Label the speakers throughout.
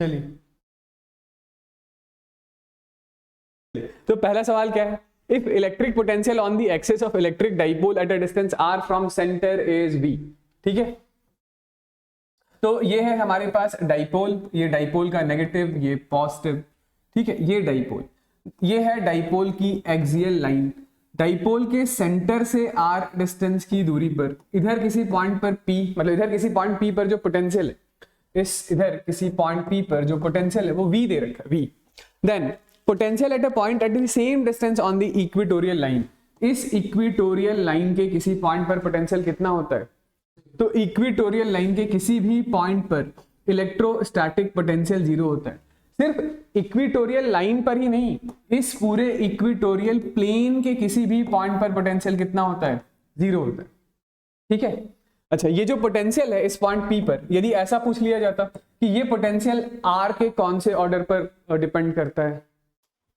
Speaker 1: चलिए, तो पहला सवाल क्या है, if electric potential on the axis of electric dipole at a distance r from centre is v। ठीक है, तो ये है हमारे पास डाइपोल, ये डाइपोल का नेगेटिव, ये पॉजिटिव। ठीक है, ये डाइपोल, ये है डाइपोल की एक्सियल लाइन। डाइपोल के सेंटर से r डिस्टेंस की दूरी पर इधर किसी पॉइंट पर p, मतलब इधर किसी पॉइंट p पर जो पोटेंशियल है, इस इधर किसी पॉइंट p पर जो पोटेंशियल है वो v दे रखा है, v। Then potential at a point at the same distance on the equatorial line, इस इक्वेटोरियल लाइन के किसी पॉइंट पर पोटेंशियल कितना होता है, तो इक्वेटोरियल लाइन के किसी भी पॉइंट पर इलेक्ट्रोस्टैटिक पोटेंशियल 0 होता है। सिर्फ इक्वेटोरियल लाइन पर ही नहीं, इस पूरे इक्वेटोरियल प्लेन के किसी भी पॉइंट पर पोटेंशियल कितना होता है, 0 होता है। ठीक है, अच्छा, ये जो पोटेंशियल है इस पॉइंट P पर, यदि ऐसा पूछ लिया जाता कि ये पोटेंशियल R के कौन से ऑर्डर पर डिपेंड करता है,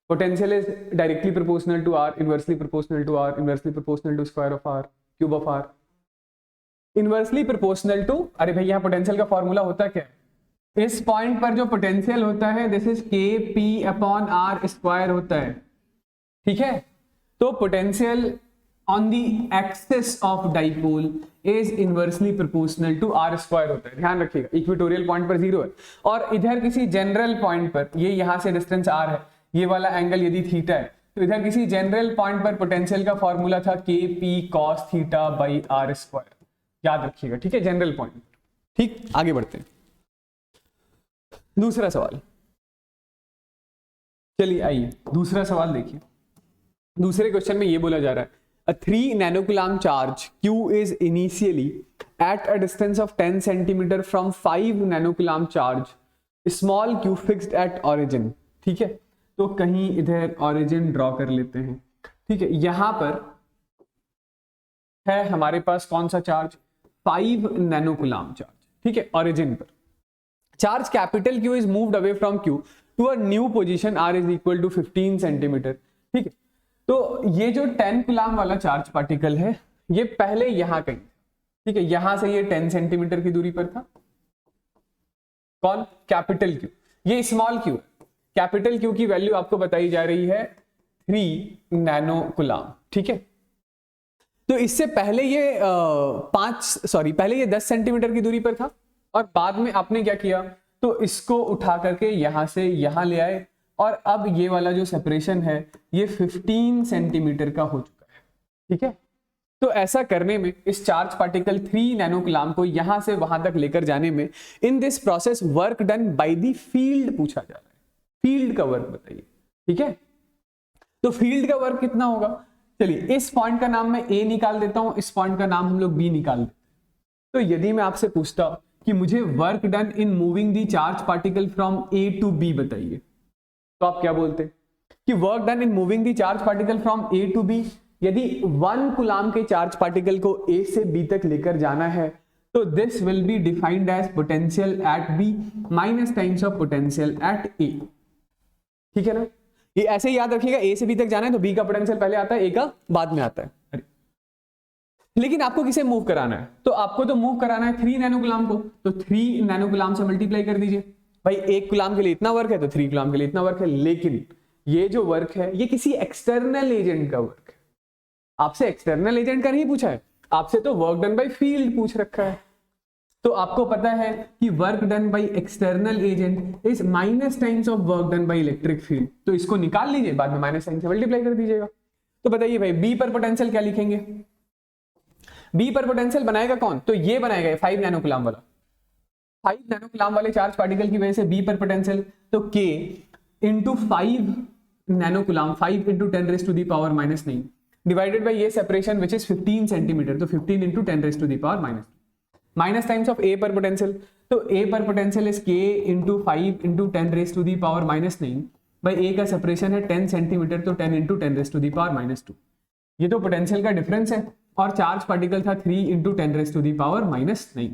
Speaker 1: potential is directly proportional to R, inversely proportional to R, inversely proportional to square of R, cube of R, inversely proportional to, अरे भाई यहाँ पोटेंशियल का फॉर्मूला होता क्या है, इस पॉइंट पर जो पोटेंशियल होता है this is Kp upon R square होता है। ठीक है, तो potential on the axis of dipole is inversely proportional to R square होता है। ध्यान रखिएगा, इक्वेटोरियल पॉइंट पर 0 है और इधर किसी जनरल पॉइंट पर, ये यहां से डिस्टेंस R है, ये वाला एंगल यदि थीटा है, तो इधर किसी जनरल पॉइंट पर पोटेंशियल का फॉर्मूला था Kp cos theta by R square, याद रखिएगा। ठीक है, जनरल पॉइंट। ठीक, आगे बढ़ते हैं, दूसरा सवाल। चलिए आइए दूसरा सवाल देखिए। दूसरे क्वेश्चन में ये बोला जा रहा है, a 3 nanocoulomb charge q is initially at a distance of 10 centimeter from 5 nanocoulomb charge small q fixed at origin। ठीक है, तो कहीं इधर origin ड्रॉ कर लेते हैं। ठीक है, यहां पर है हमारे पास कौन सा चार्ज, 5 नैनोकूलम्ब चार्ज। ठीक है, origin पर charge capital Q is moved away from Q to a new position R is equal to 15 centimetre. ठीक है, तो ये जो 10 कूलम्ब वाला चार्ज पार्टिकल है, ये पहले यहां कहीं, ठीक है, यहां से ये 10 सेंटीमीटर की दूरी पर था, कौन, कैपिटल Q, ये स्मॉल q है। कैपिटल Q की वैल्यू आपको बताई जा रही है 3 नैनो कूलम्ब। ठीक है, तो इससे पहले ये पहले ये 10 सेंटीमीटर की दूरी पर था और बाद में आपने क्या किया, तो इसको उठा करके यहां से यहां ले आए और अब ये वाला जो सेपरेशन है ये 15 सेंटीमीटर का हो चुका है। ठीक है, तो ऐसा करने में इस चार्ज पार्टिकल 3 नैनो कूलम्ब को यहां से वहां तक लेकर जाने में in this process work done by the field पूछा जा रहा है, फील्ड का वर्क बताइए। ठीक है, तो फील्ड का वर्क कितना होगा, चलिए इस पॉइंट का नाम मैं A निकाल देता हूं, इस पॉइंट का नाम हम लोग B निकाल देते हैं। तो यदि मैं आपसे पूछता कि मुझे work done in moving the charge particle from A to B बताइए, तो आप क्या बोलते कि work done in moving the charge particle from A to B, यदि 1 कूलम्ब के चार्ज पार्टिकल को A से B तक लेकर जाना है तो this will be defined as potential at B minus times of potential at A। ठीक है ना, ये ऐसे ही याद रखिएगा, A से B तक जाना है तो B का पोटेंशियल पहले आता है, A का बाद में आता है। लेकिन आपको किसे मूव कराना है, तो आपको तो मूव कराना है 3 नैनो कूलम्ब को, तो 3 नैनो कूलम्ब से मल्टीप्लाई कर दीजिए। भाई 1 कूलम्ब के लिए इतना वर्क है तो 3 कूलम्ब के लिए इतना वर्क है, लेकिन ये जो वर्क है ये किसी एक्सटर्नल एजेंट का वर्क है, आपसे एक्सटर्नल एजेंट का नहीं पूछा है, आपसे तो वर्क डन बाय फील्ड पूछ रखा है। तो आपको पता है कि work done by external agent is minus times of work done by electric field, तो इसको निकाल लीजिए, बाद में माइनस साइन से मल्टीप्लाई कर दीजिएगा। तो बताइए भाई बी पर पोटेंशियल क्या लिखेंगे, बी पर पोटेंशियल बनाएगा कौन, तो ये बनाएगा 5 नैनो कूलम्ब वाला, 5 नैनो कूलम्ब वाले चार्ज पार्टिकल की वजह से बी पर पोटेंशियल, तो k into 5 nano coulomb, 5 into 10 raise to the power minus 9 divided by ये सेपरेशन विच इज 15 सेंटीमीटर, तो 15 into 10 raise to the power minus times of A पर potential, तो ए पर potential is k into 5 into 10 raise to the power minus 9 by ए का separation है 10 centimetre, तो 10 into 10 raise to the power minus 2। ये तो potential का difference है और चार्ज पार्टिकल था 3 into 10 raise to the power minus 9।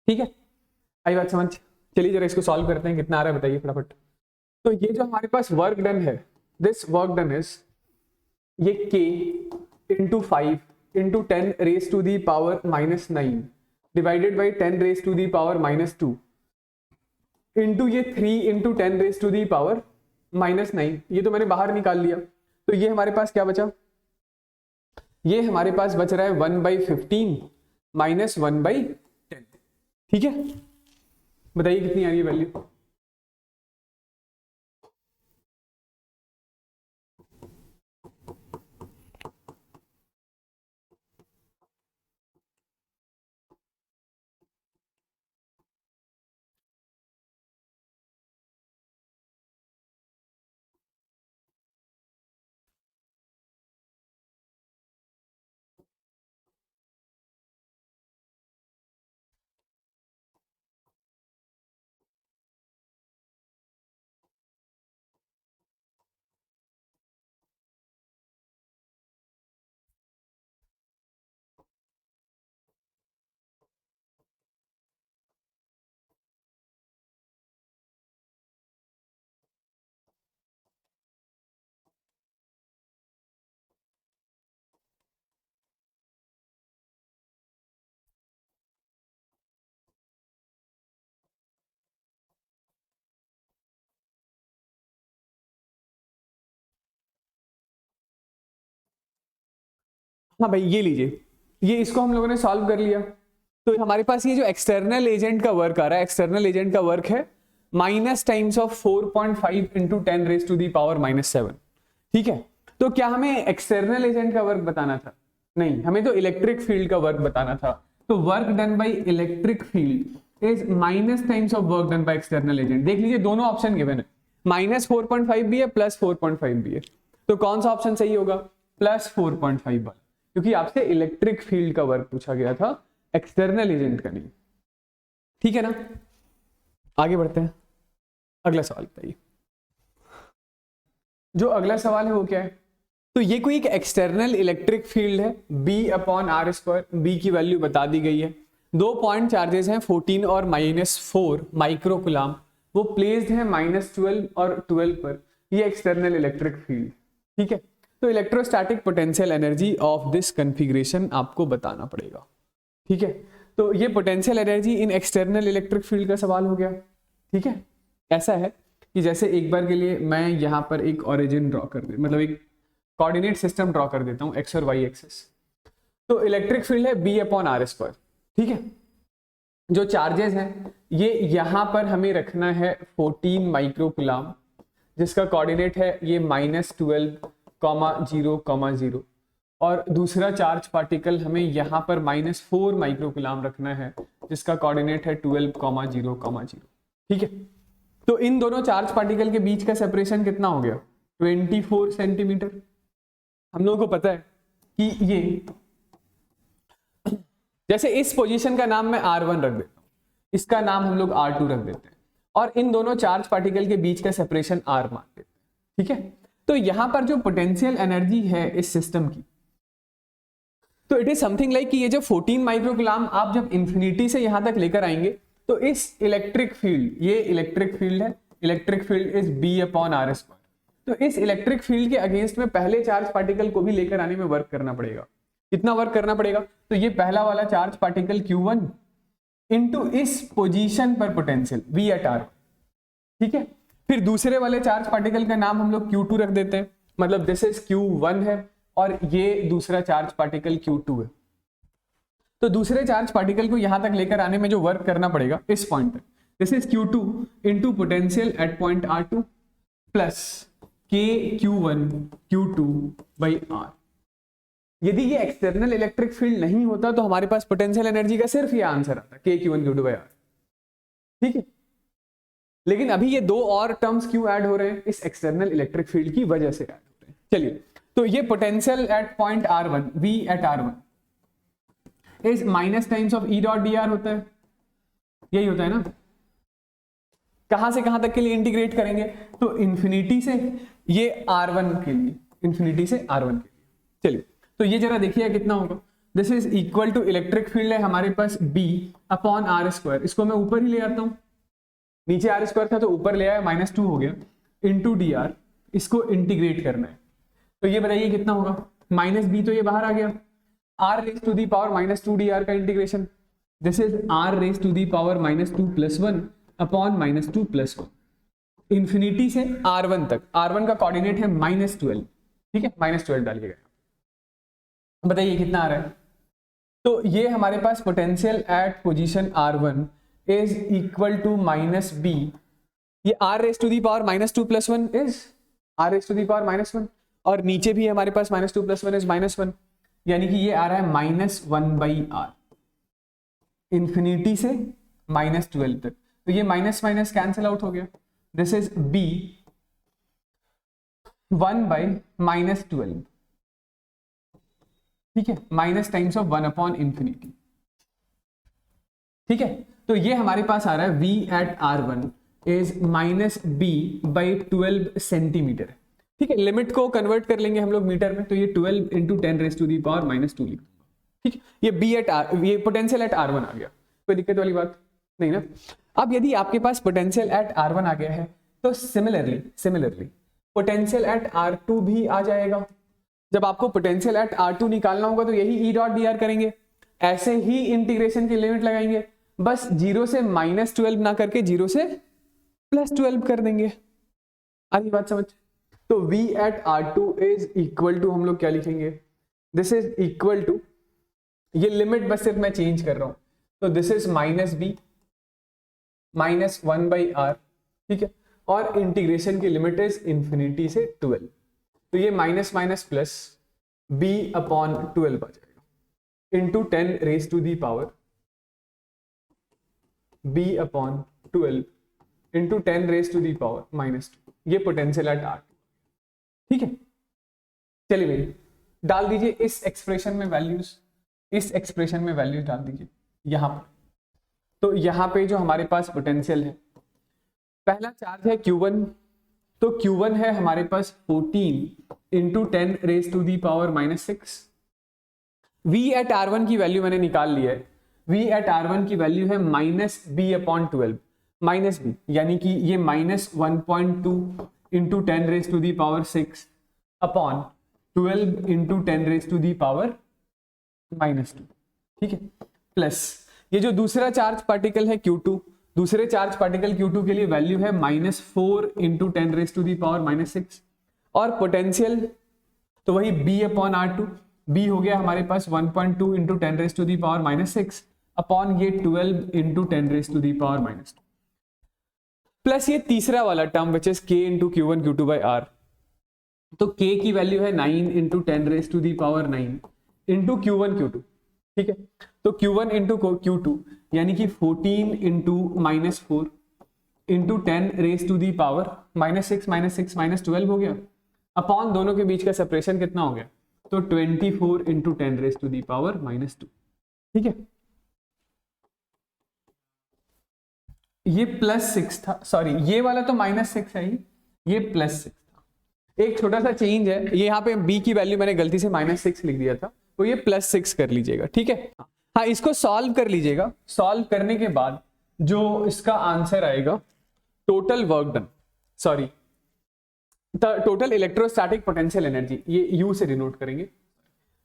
Speaker 1: ठीक है, आई बात समझ, चलिए जरा इसको सॉल्व करते हैं, कितना आ रहा है बताइए फटाफट। तो ये जो हमारे पास वर्क डन है, दिस वर्क डन इज ये k into 5 into 10 raise to the power minus 9 divided by 10 raise to the power minus 2 into ये 3 into 10 raise to the power -9, ये तो मैंने बाहर निकाल लिया। तो ये हमारे पास क्या बचा, ये हमारे पास बच रहा है 1/15 माइनस 1/10। ठीक है, बताइए कितनी आ रही है वैल्यू। हाँ भाई ये लीजिए, ये इसको हम लोगों ने सॉल्व कर लिया। तो हमारे पास ये जो एक्सटर्नल एजेंट का वर्क आ रहा है, एक्सटर्नल एजेंट का वर्क है minus times of 4.5 into 10 raise to the power -7। ठीक है, तो क्या हमें एक्सटर्नल एजेंट का वर्क बताना था? नहीं, हमें तो इलेक्ट्रिक फील्ड का वर्क बताना था। तो work done by electric field is minus times of work done by external agent. देख लीजिए दोनों ऑप्शन गिवन है, -4.5 भी है +4.5 भी है। तो कौन सा ऑप्शन सही होगा? +4.5 वाला, क्योंकि आपसे इलेक्ट्रिक फील्ड का वर्क पूछा गया था, एक्सटर्नल एजेंट का नहीं। ठीक है ना, आगे बढ़ते हैं। अगला सवाल बताइए। जो अगला सवाल है वो क्या है? तो ये कोई एक एक्सटर्नल इलेक्ट्रिक फील्ड है, B/r², B की वैल्यू बता दी गई है। 2 पॉइंट चार्जेस हैं 14 और -4 माइक्रोकुलाम, वो प्लेस्ड है -12 और 12 पर। ये एक्सटर्नल इलेक्ट्रिक फील्ड। ठीक है, तो electrostatic potential energy of this configuration आपको बताना पड़ेगा। ठीक है, तो ये potential energy in external electric field का सवाल हो गया। ठीक है, ऐसा है कि जैसे एक बार के लिए मैं यहां पर एक ओरिजिन ड्रॉ कर दे, मतलब एक कोऑर्डिनेट सिस्टम ड्रॉ कर देता हूं, एक्स और वाई एक्सिस। तो इलेक्ट्रिक फील्ड है B/r²। ठीक है, जो चार्जेस हैं ये यहां पर हमें रखना है 14 माइक्रोकुलाम, जिसका कोऑर्डिनेट है ये -12,0,0, और दूसरा चार्ज पार्टिकल हमें यहाँ पर -4 माइक्रोकुलाम रखना है, जिसका कोऑर्डिनेट है 12,0,0। ठीक है, तो इन दोनों चार्ज पार्टिकल के बीच का सेपरेशन कितना हो गया? 24 सेंटीमीटर। हम लोगों को पता है कि ये, जैसे इस पोजीशन का नाम मैं R1 रख देता हूं, इसका नाम हम लोग R2 रख देते हैं, और इन दोनों चार्ज पार्टिकल के बीच का सेपरेशन R मान लेते हैं। ठीक है, तो यहां पर जो पोटेंशियल एनर्जी है इस सिस्टम की, तो इट इज समथिंग लाइक कि ये जो 14 माइक्रोकुलाम आप जब इंफिनिटी से यहां तक लेकर आएंगे, तो इस इलेक्ट्रिक फील्ड, ये इलेक्ट्रिक फील्ड है, इलेक्ट्रिक फील्ड इज B/r²। तो इस इलेक्ट्रिक फील्ड के अगेंस्ट में पहले चार्ज पार्टिकल को भी लेकर आने में वर्क करना पड़ेगा। कितना वर्क करना पड़ेगा? तो ये पहला वाला चार्ज पार्टिकल Q1 इंटू इस पोजीशन पर पोटेंशियल V/r। ठीक है, फिर दूसरे वाले चार्ज पार्टिकल का नाम हम लोग Q2 रख देते हैं, मतलब दिस इज Q1 है और ये दूसरा चार्ज पार्टिकल Q2 है। तो दूसरे चार्ज पार्टिकल को यहां तक लेकर आने में जो वर्क करना पड़ेगा इस पॉइंट पे, this is Q2 into potential at point R2 plus KQ1 Q2 by R। यदि ये एक्सटर्नल इलेक्ट्रिक फील्ड नहीं होता तो हमारे पास पोटेंशियल एनर्जी का सिर्फ ये आंसर आता, KQ1 Q2 बाई R। ठीक है, लेकिन अभी ये दो और टर्म्स क्यों ऐड हो रहे हैं? इस एक्सटर्नल इलेक्ट्रिक फील्ड की वजह से ऐड हो रहे हैं। चलिए, तो ये potential at point R1, V/r1 is minus times of E.dr होता है, यही होता है ना। कहां से कहां तक के लिए इंटीग्रेट करेंगे? तो इंफिनिटी से ये R1 के लिए, इंफिनिटी से R1 के लिए। चलिए, तो ये जरा देखिए कितना होगा। This is equal to electric field है हमारे पास B/r², इसको मैं ऊपर ही ले आता हूं, नीचे R² था तो ऊपर ले आया, -2 हो गया, इंटू dr, इसको इंटीग्रेट करना है। तो ये बताइए कितना होगा? -b तो ये बाहर आ गया, r⁻² -2 dr का integration, this is r⁻² -2 + 1 upon -2 + 1, infinity से R1 तक। R1 का कोऑर्डिनेट है -12, ठीक है, -12 डालिएगा। बताइए कितना आ रहा है। तो ये हमारे पास potential at position R1 is equal to -b, ये r⁻² - 1 इज r⁻⁻1, और नीचे भी हमारे पास -2 + 1 इज -1, यानी कि ये आ रहा है -1/r, इंफिनिटी से -12 तक। तो ये माइनस माइनस कैंसिल आउट हो गया, दिस इज b 1/-12, ठीक है, माइनस टाइम्स ऑफ 1/∞, ठीक है। तो ये हमारे पास आ रहा है v at R1 is -b/12 centimetre, ठीक है। लिमिट को कन्वर्ट कर लेंगे हम लोग मीटर में, तो ये 12 × 10⁻² लिख, ठीक है। ये b at r, ये पोटेंशियल एट R1 आ गया, कोई दिक्कत वाली बात नहीं ना। अब यदि आपके पास पोटेंशियल एट R1 आ गया है तो सिमिलरली पोटेंशियल एट R2 भी आ जाएगा। जब आपको पोटेंशियल एट R2 निकालना होगा तो यही E.dr करेंगे, ऐसे ही इंटीग्रेशन की लिमिट लगाएंगे, बस 0 से -12 ना करके 0 से +12 कर देंगे। आगे बात समझ। तो v at R2 is equal to, हम लोग क्या लिखेंगे, दिस इज इक्वल टू, ये लिमिट बस सिर्फ मैं चेंज कर रहा हूं, तो दिस इज -b -1/r, ठीक है, और इंटीग्रेशन की लिमिट इज इंफिनिटी से 12, तो ये माइनस माइनस प्लस b/12 आ जाएगा इंटू 10⁻² b/12 इंटू 10⁻⁻², ये पोटेंशियल एट R2, ठीक है। चलिए भाई डाल दीजिए इस एक्सप्रेशन में वैल्यूज, डाल दीजिए यहां पर। तो यहां पे जो हमारे पास पोटेंशियल है, पहला चार्ज है Q1, तो Q1 है हमारे पास 14 इंटू 10⁻⁻6। V at R1 की वैल्यू मैंने निकाल लिया है, V at R1 की वैल्यू है -b/12, -b यानी कि ये -1.2 इंटू 10⁻6 अपॉन 12 इंटू 10⁻⁻², ठीक है, प्लस ये जो दूसरा चार्ज पार्टिकल है Q2, दूसरे चार्ज पार्टिकल Q2 के लिए वैल्यू है -4 इंटू 10⁻⁻6, और पोटेंशियल तो वही b/R2, b हो गया हमारे पास 1.2 इंटू 10⁻⁻6 अपॉन ये 12 इंटू 10⁻⁻², प्लस ये तीसरा वाला term which is k into Q1 Q2/R, तो k की वैल्यू है 9 इंटू 10⁻9 इंटू Q1 Q2, ठीक है। तो Q1 इंटू Q2 यानी कि 14 इंटू -4 इंटू 10⁻⁻6 -6 -12 हो गया, अपॉन दोनों के बीच का सेपरेशन कितना हो गया, तो 24 इंटू 10⁻², ठीक है। ये +6 था, सॉरी ये वाला तो -6 है, ये +6 था। एक छोटा सा चेंज है, ये यहाँ पे b की वैल्यू मैंने गलती से -6 लिख दिया था, तो ये +6 कर लीजिएगा, ठीक है। हाँ इसको सॉल्व कर लीजिएगा, सॉल्व करने के बाद जो इसका आंसर आएगा, total work done, sorry total electrostatic potential energy, ये U से डिनोट करेंगे,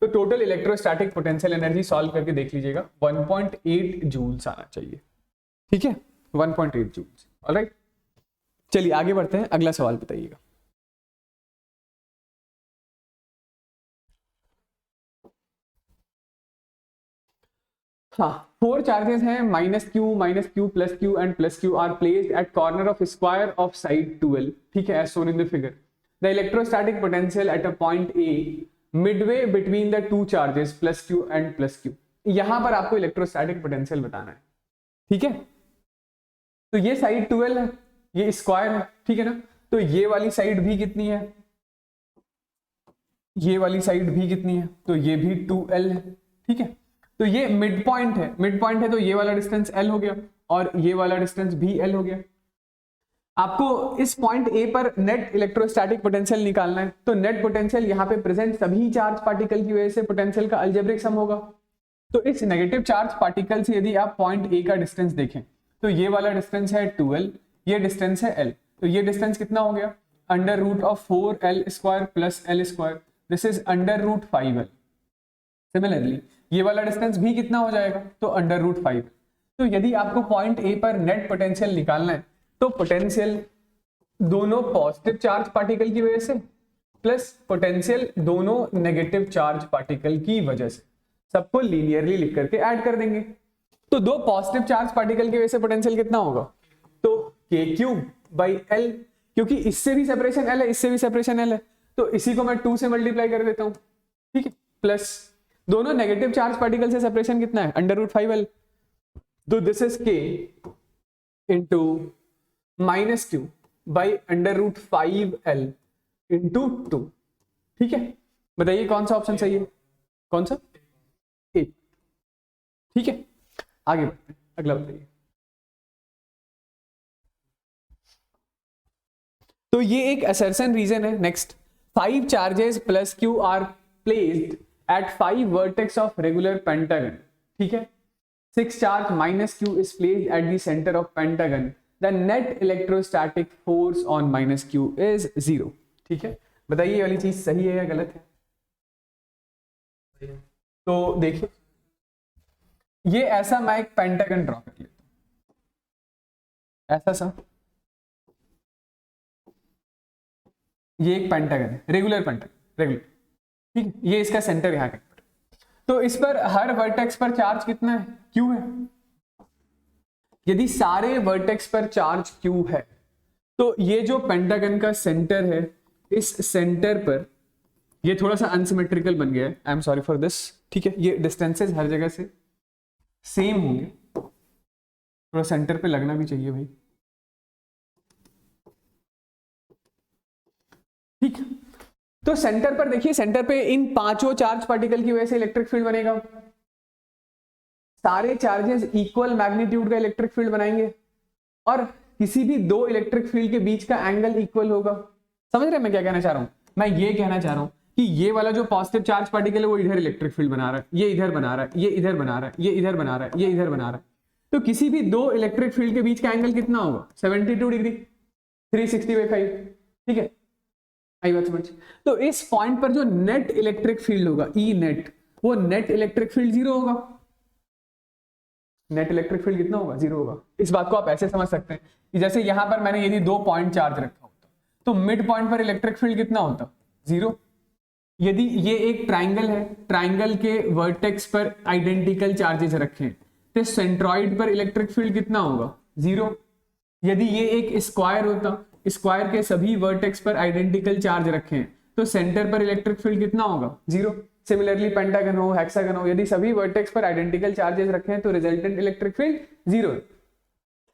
Speaker 1: तो total electrostatic potential energy solve करके देख लीजिएगा 1.8 जूल्स आना चाहिए, ठीक है, 1.8 जूल्स। ऑलराइट, चलिए आगे बढ़ते हैं, अगला सवाल बताइएगा। हाँ, 4 चार्जेस हैं, -q, plus q and plus q are placed at corner of square of side 12, ठीक है, as shown in the figure. The electrostatic potential at a point A midway between the 2 charges plus q and plus q। यहां पर आपको electrostatic potential बताना है, ठीक है। तो ये साइड 12 है, ये स्क्वायर है, ठीक है ना, तो ये वाली साइड भी कितनी है, ये वाली साइड भी कितनी है, तो ये भी 2l है, ठीक है। तो ये मिड पॉइंट है, तो ये वाला डिस्टेंस l हो गया और ये वाला डिस्टेंस भी l हो गया। आपको इस पॉइंट A पर नेट इलेक्ट्रोस्टैटिक पोटेंशियल निकालना है, तो नेट पोटेंशियल यहाँ पे प्रेजेंट सभी चार्ज पार्टिकल की वजह से पोटेंशियल का अलजेब्रिक सम होगा। तो इस नेगेटिव चार्ज पार्टिकल से यदि आप पॉइंट A का डिस्टेंस देखें, तो ये वाला डिस्टेंस है 2l, ये डिस्टेंस है l, तो ये डिस्टेंस कितना हो गया, √4l² plus l², this is √5l। Similarly ये वाला डिस्टेंस भी कितना हो जाएगा, तो √5। तो यदि आपको पॉइंट ए पर नेट पोटेंशियल निकालना है तो पोटेंशियल दोनों पॉजिटिव चार्ज पार्टिकल की वजह से प्लस पोटेंशियल दोनों नेगेटिव चार्ज पार्टिकल की वजह से सबको लीनियरली लिख करके ऐड कर देंगे। तो दो पॉजिटिव चार्ज पार्टिकल की वजह से पोटेंशियल कितना होगा, तो के क्यू बाई एल, क्योंकि इससे भी सेपरेशन एल है, इससे भी सेपरेशन एल है, तो इसी को मैं 2 से मल्टीप्लाई कर देता हूं, ठीक है, प्लस दोनों नेगेटिव चार्ज पार्टिकल से सेपरेशन कितना है, √5L, तो दिस इज के into minus Q by √5L into 2, ठीक है। बताइए कौन सा ऑप्शन सही है, कौन सा, ए, ठीक है। आगे बढ़ते हैं, अगला बताइए। तो ये एक असर्शन रीजन है। Next, 5 charges plus Q R placed eight 5 vertex of regular pentagon, ठीक है। 6 charge minus Q is placed at the centre of pentagon, the net electrostatic force on minus Q is 0, ठीक है। बताइए ये वाली चीज सही है या गलत है। तो देखिए ये ऐसा मैं एक पेंटागन ड्रॉ कर लेता हूं, ऐसा सा, ये एक पेंटागन है, रेगुलर पेंटागन, रेगुलर, ठीक है। ये इसका सेंटर यहां कहीं पर, तो इस पर हर वर्टेक्स पर चार्ज कितना है, क्यू है। यदि सारे वर्टेक्स पर चार्ज क्यू है तो ये जो पेंटागन का सेंटर है, इस सेंटर पर ये थोड़ा सा अनसिमेट्रिकल बन गया है, I am sorry for this, ठीक है। ये डिस्टेंसेस हर जगह से सेम होंगे, थोड़ा सेंटर पे लगना भी चाहिए भाई, ठीक। तो सेंटर पर देखिए, सेंटर पे इन 5 चार्ज पार्टिकल की वजह से इलेक्ट्रिक फील्ड बनेगा, सारे चार्जेस इक्वल मैग्नीट्यूड का इलेक्ट्रिक फील्ड बनाएंगे और किसी भी 2 इलेक्ट्रिक फील्ड के बीच का एंगल इक्वल होगा। समझ रहे हैं मैं क्या कहना चाह रहा हूं, मैं ये कहना चाह रहा हूं कि ये वाला जो पॉजिटिव चार्ज पार्टिकल है वो इधर इलेक्ट्रिक फील्ड बना रहा है, ये इधर बना रहा है, ये इधर बना रहा है, ये इधर बना रहा है, ये इधर बना रहा है, तो किसी भी 2 इलेक्ट्रिक फील्ड के बीच का एंगल कितना होगा, 72 डिग्री, 360/5, ठीक है। आई बात समझ। तो इस पॉइंट पर जो नेट इलेक्ट्रिक फील्ड होगा, ई नेट, वो नेट इलेक्ट्रिक फील्ड 0 होगा, नेट इलेक्ट्रिक फील्ड कितना होगा, 0 होगा। इस बात को आप ऐसे समझ सकते हैं कि जैसे यहां पर मैंने यदि 2 पॉइंट चार्ज रखा होता तो मिड पॉइंट पर इलेक्ट्रिक फील्ड कितना होता, 0। यदि ये एक ट्राइंगल है, ट्राइंगल के वर्टेक्स पर आइडेंटिकल चार्जेस रखें तो सेंट्रॉइड पर इलेक्ट्रिक फील्ड कितना होगा, 0। यदि ये एक स्क्वायर होता, स्क्वायर के सभी वर्टेक्स पर आइडेंटिकल चार्ज रखें तो सेंटर पर इलेक्ट्रिक फील्ड कितना होगा, 0। सिमिलरली पेंटागन हो, हेक्सागन हो, यदि सभी वर्टेक्स पर आइडेंटिकल चार्जेस रखें तो रिजल्टेंट इलेक्ट्रिक फील्ड 0।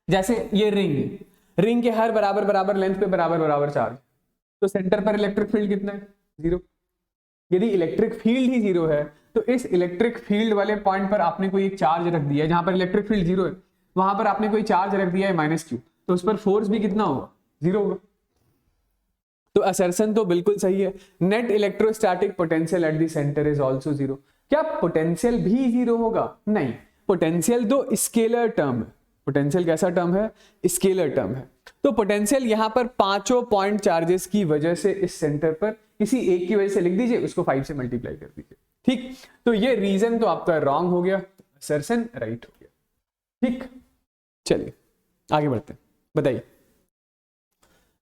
Speaker 1: जैसे ये रिंग है, रिंग के हर बराबर बराबर लेंथ पे बराबर बराबर चार्ज, तो सेंटर पर इलेक्ट्रिक फील्ड कितना है, 0। यदि इलेक्ट्रिक फील्ड ही 0 है तो इस इलेक्ट्रिक फील्ड वाले पॉइंट पर आपने कोई एक चार्ज रख दिया है, जहां पर इलेक्ट्रिक फील्ड 0 है वहां पर आपने कोई चार्ज रख दिया है -q, तो उस पर फोर्स भी कितना होगा, 0 होगा। तो असर्शन तो बिल्कुल सही है, net electrostatic potential eight the centre is also 0। क्या पोटेंशियल भी 0 होगा, नहीं, पोटेंशियल तो स्केलर टर्म है, पोटेंशियल कैसा टर्म है, स्केलर टर्म है। तो पोटेंशियल यहां पर 5 पॉइंट चार्जेस की वजह से इस सेंटर पर किसी एक की वजह से लिख दीजिए, उसको 5 से मल्टीप्लाई कर दीजिए, ठीक। तो ये रीजन तो आपका रॉन्ग हो गया, असर्शन राइट हो गया, ठीक। चलिए आगे बढ़ते हैं, बताइए।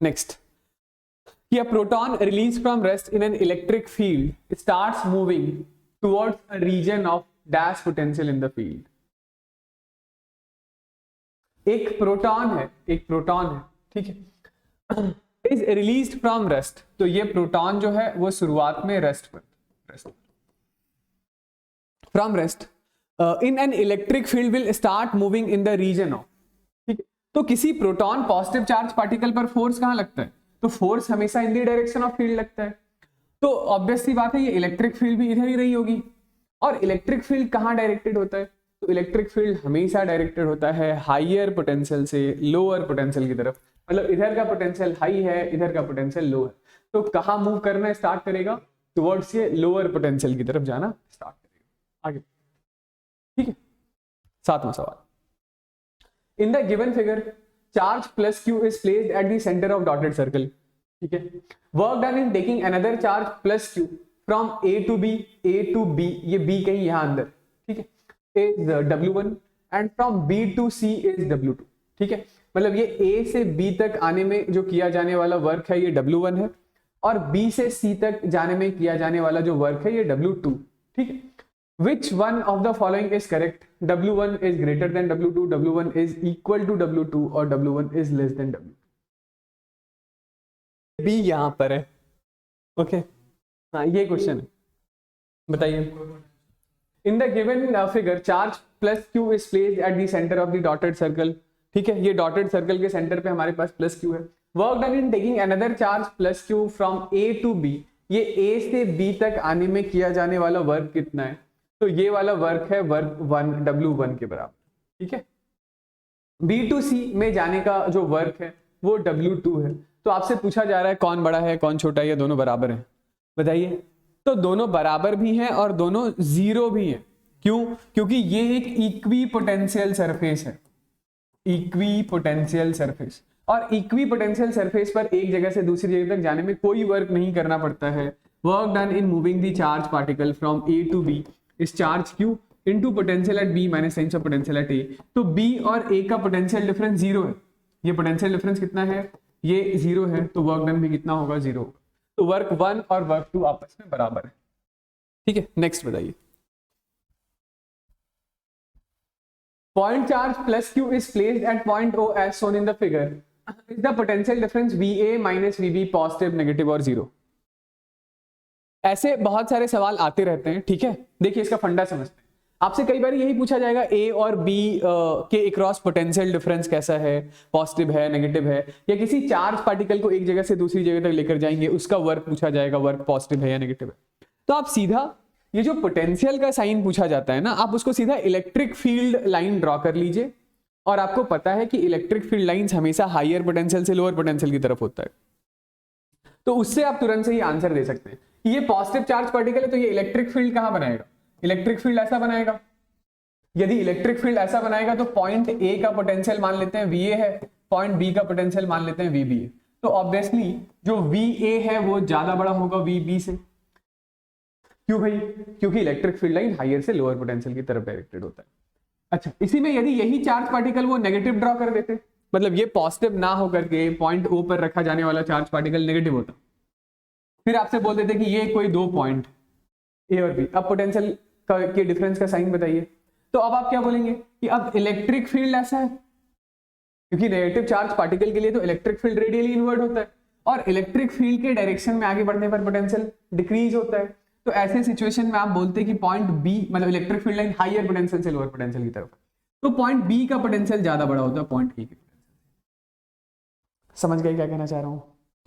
Speaker 1: Next, a proton released from rest in an electric field starts moving towards a region of dash potential in the field. एक प्रोटॉन है, एक प्रोटॉन है, ठीक है, is released from rest, तो ये प्रोटॉन जो है वो शुरुआत में रेस्ट पर, rest from rest in an electric field will start moving in the region of, ठीक है। तो किसी प्रोटॉन पॉजिटिव चार्ज पार्टिकल पर फोर्स कहां लगता है, तो फोर्स हमेशा इन दी डायरेक्शन ऑफ फील्ड लगता है, तो ऑब्वियस सी बात है ये इलेक्ट्रिक फील्ड भी इधर ही रही होगी। और इलेक्ट्रिक फील्ड कहां डायरेक्टेड होता है, तो इलेक्ट्रिक फील्ड हमेशा डायरेक्टेड होता है हाईयर पोटेंशियल से लोअर पोटेंशियल की तरफ, मतलब इधर का पोटेंशियल हाई है, इधर का पोटेंशियल लो है, तो कहां मूव करना स्टार्ट करेगा, टुवर्ड्स ये लोअर पोटेंशियल की तरफ जाना स्टार्ट करेगा। आगे, ठीक है। 7वां सवाल, in the given figure charge plus Q is placed at the centre of dotted circle, ठीक है। Work done in taking another charge plus Q from A to B, ये बी कहीं यहां अंदर, ठीक है, is W1 and from B to C is W2। ठीक है, मतलब ये A से B तक आने में जो किया जाने वाला वर्क है ये W1 है, और B से C तक जाने में किया जाने वाला जो वर्क है ये W2। ठीक है, which one of the following is correct? W1 is greater than W2, W1 is equal to W2 और W1 is less than W2। B यहां पर है। ओके हाँ, ये क्वेश्चन है, बताइए। In the given figure charge plus Q is placed at the centre of the dotted circle. ठीक है, ये डॉटेड सर्कल के सेंटर पे हमारे पास प्लस Q है। Work done in taking another charge plus Q from A to B। ये A से B तक आने में किया जाने वाला वर्क कितना है? तो ये वाला वर्क है वर्क 1 W1 के बराबर। ठीक है, B टू C में जाने का जो वर्क है वो W2 है। तो आपसे पूछा जा रहा है कौन बड़ा है कौन छोटा है, ये दोनों बराबर हैं, बताइए। तो दोनों बराबर भी हैं और दोनों जीरो भी हैं। क्यों? क्योंकि ये एक इक्वी पोटेंशियल सरफेस है, इक्वी पोटेंशियल सरफेस, और इक्वी पोटेंशियल सरफेस पर एक जगह से दूसरी जगह तक जाने में कोई वर्क नहीं करना पड़ता है। Work done in moving the charge particle from A to B इस charge Q into potential at B minus sign of potential at A। तो B और A का पोटेंशियल डिफरेंस जीरो है। ये पोटेंशियल डिफरेंस कितना है? ये जीरो है, तो वर्क डन भी कितना होगा? जीरो होगा। तो वर्क 1 और वर्क 2 आपस में बराबर है। ठीक है, नेक्स्ट बताइए। Point charge plus Q is placed at point O as shown in the figure. Is the potential difference VA minus VB positive, negative और zero? ऐसे बहुत सारे सवाल आते रहते हैं। ठीक है, देखिए इसका फंडा समझते हैं। आपसे कई बार यही पूछा जाएगा A और B के अक्रॉस पोटेंशियल डिफरेंस कैसा है, पॉजिटिव है, नेगेटिव है, या किसी चार्ज पार्टिकल को एक जगह से दूसरी जगह तक लेकर जाएंगे, उसका वर्क पूछा जाएगा, वर्क पॉजिटिव है या नेगेटिव है। तो आप सीधा ये जो पोटेंशियल का साइन पूछा जाता है ना, आप उसको सीधा इलेक्ट्रिक फील्ड लाइन ड्रॉ कर लीजिए, और आपको पता है कि इलेक्ट्रिक फील्ड लाइंस हमेशा हायर पोटेंशियल से लोअर पोटेंशियल की तरफ होता है। तो उससे आप तुरंत से ही आंसर दे सकते हैं। ये पॉजिटिव चार्ज पार्टिकल है, तो ये इलेक्ट्रिक फील्ड कहां बनाएगा? इलेक्ट्रिक फील्ड ऐसा बनाएगा। यदि इलेक्ट्रिक फील्ड ऐसा बनाएगा तो पॉइंट A का पोटेंशियल मान लेते हैं VA है, पॉइंट B का पोटेंशियल मान लेते हैं VB है। तो ऑब्वियसली जो VA है वो ज्यादा बड़ा होगा VB से। क्यों भाई? क्योंकि इलेक्ट्रिक फील्ड लाइन हायर से लोअर पोटेंशियल की तरफ डायरेक्टेड होता है। अच्छा, इसी में यदि यही चार्ज पार्टिकल वो नेगेटिव ड्रॉ कर देते, मतलब ये पॉजिटिव ना होकर के पॉइंट O पर रखा जाने वाला चार्ज पार्टिकल नेगेटिव होता, फिर आपसे बोल देते कि ये कोई दो पॉइंट A और B, अब पोटेंशियल के डिफरेंस का साइन बताइए। तो अब आप क्या बोलेंगे कि अब इलेक्ट्रिक फील्ड ऐसा है, क्योंकि नेगेटिव चार्ज पार्टिकल के लिए तो इलेक्ट्रिक फील्ड रेडियली इनवर्ट होता है, और इलेक्ट्रिक फील्ड के डायरेक्शन में आगे बढ़ने पर पोटेंशियल डिक्रीज होता है। तो ऐसे सिचुएशन में आप बोलते हैं कि पॉइंट B, मतलब electric field line higher potential से लोअर पोटेंशियल की तरफ, तो पॉइंट B का पोटेंशियल ज्यादा बड़ा होता है पॉइंट A के। समझ गए क्या कहना चाह रहा हूं?